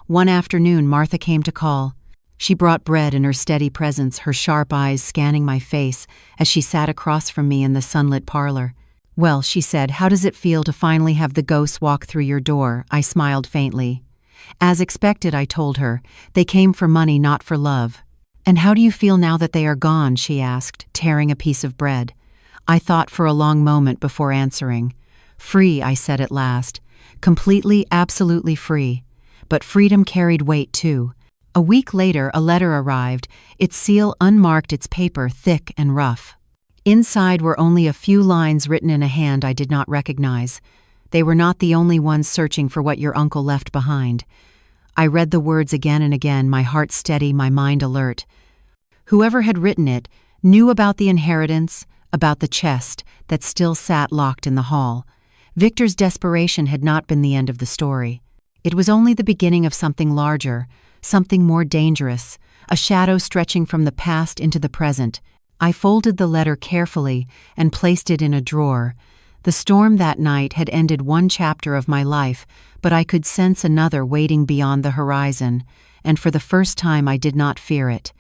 One afternoon, Martha came to call. She brought bread in her steady presence, her sharp eyes scanning my face as she sat across from me in the sunlit parlor. "Well," she said, "how does it feel to finally have the ghosts walk through your door?" I smiled faintly. "As expected," I told her. "They came for money, not for love." "And how do you feel now that they are gone?" she asked, tearing a piece of bread. I thought for a long moment before answering. "Free," I said at last. "Completely, absolutely free." But freedom carried weight too. A week later, a letter arrived, its seal unmarked, its paper thick and rough. Inside were only a few lines written in a hand I did not recognize. "They were not the only ones searching for what your uncle left behind." I read the words again and again, my heart steady, my mind alert. Whoever had written it knew about the inheritance, about the chest that still sat locked in the hall. Victor's desperation had not been the end of the story. It was only the beginning of something larger, something more dangerous, a shadow stretching from the past into the present. I folded the letter carefully and placed it in a drawer. The storm that night had ended one chapter of my life, but I could sense another waiting beyond the horizon, and for the first time I did not fear it.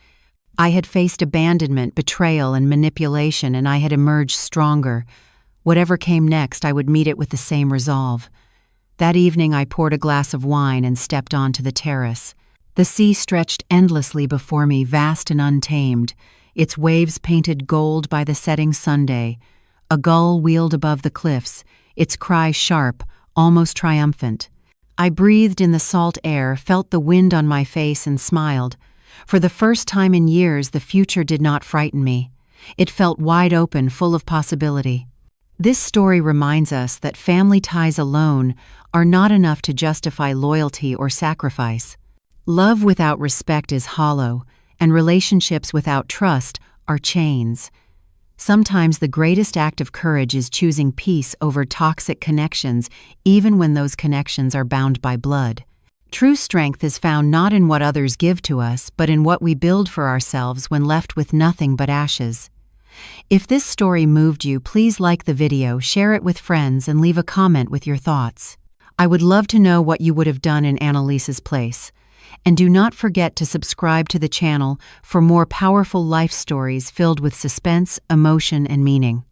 I had faced abandonment, betrayal, and manipulation, and I had emerged stronger. Whatever came next, I would meet it with the same resolve. That evening I poured a glass of wine and stepped onto the terrace. The sea stretched endlessly before me, vast and untamed, its waves painted gold by the setting sunday. A gull wheeled above the cliffs, its cry sharp, almost triumphant. I breathed in the salt air, felt the wind on my face, and smiled. For the first time in years, the future did not frighten me. It felt wide open, full of possibility. This story reminds us that family ties alone are not enough to justify loyalty or sacrifice. Love without respect is hollow, and relationships without trust are chains. Sometimes the greatest act of courage is choosing peace over toxic connections, even when those connections are bound by blood. True strength is found not in what others give to us, but in what we build for ourselves when left with nothing but ashes. If this story moved you, please like the video, share it with friends, and leave a comment with your thoughts. I would love to know what you would have done in Annalise's place. And do not forget to subscribe to the channel for more powerful life stories filled with suspense, emotion, and meaning.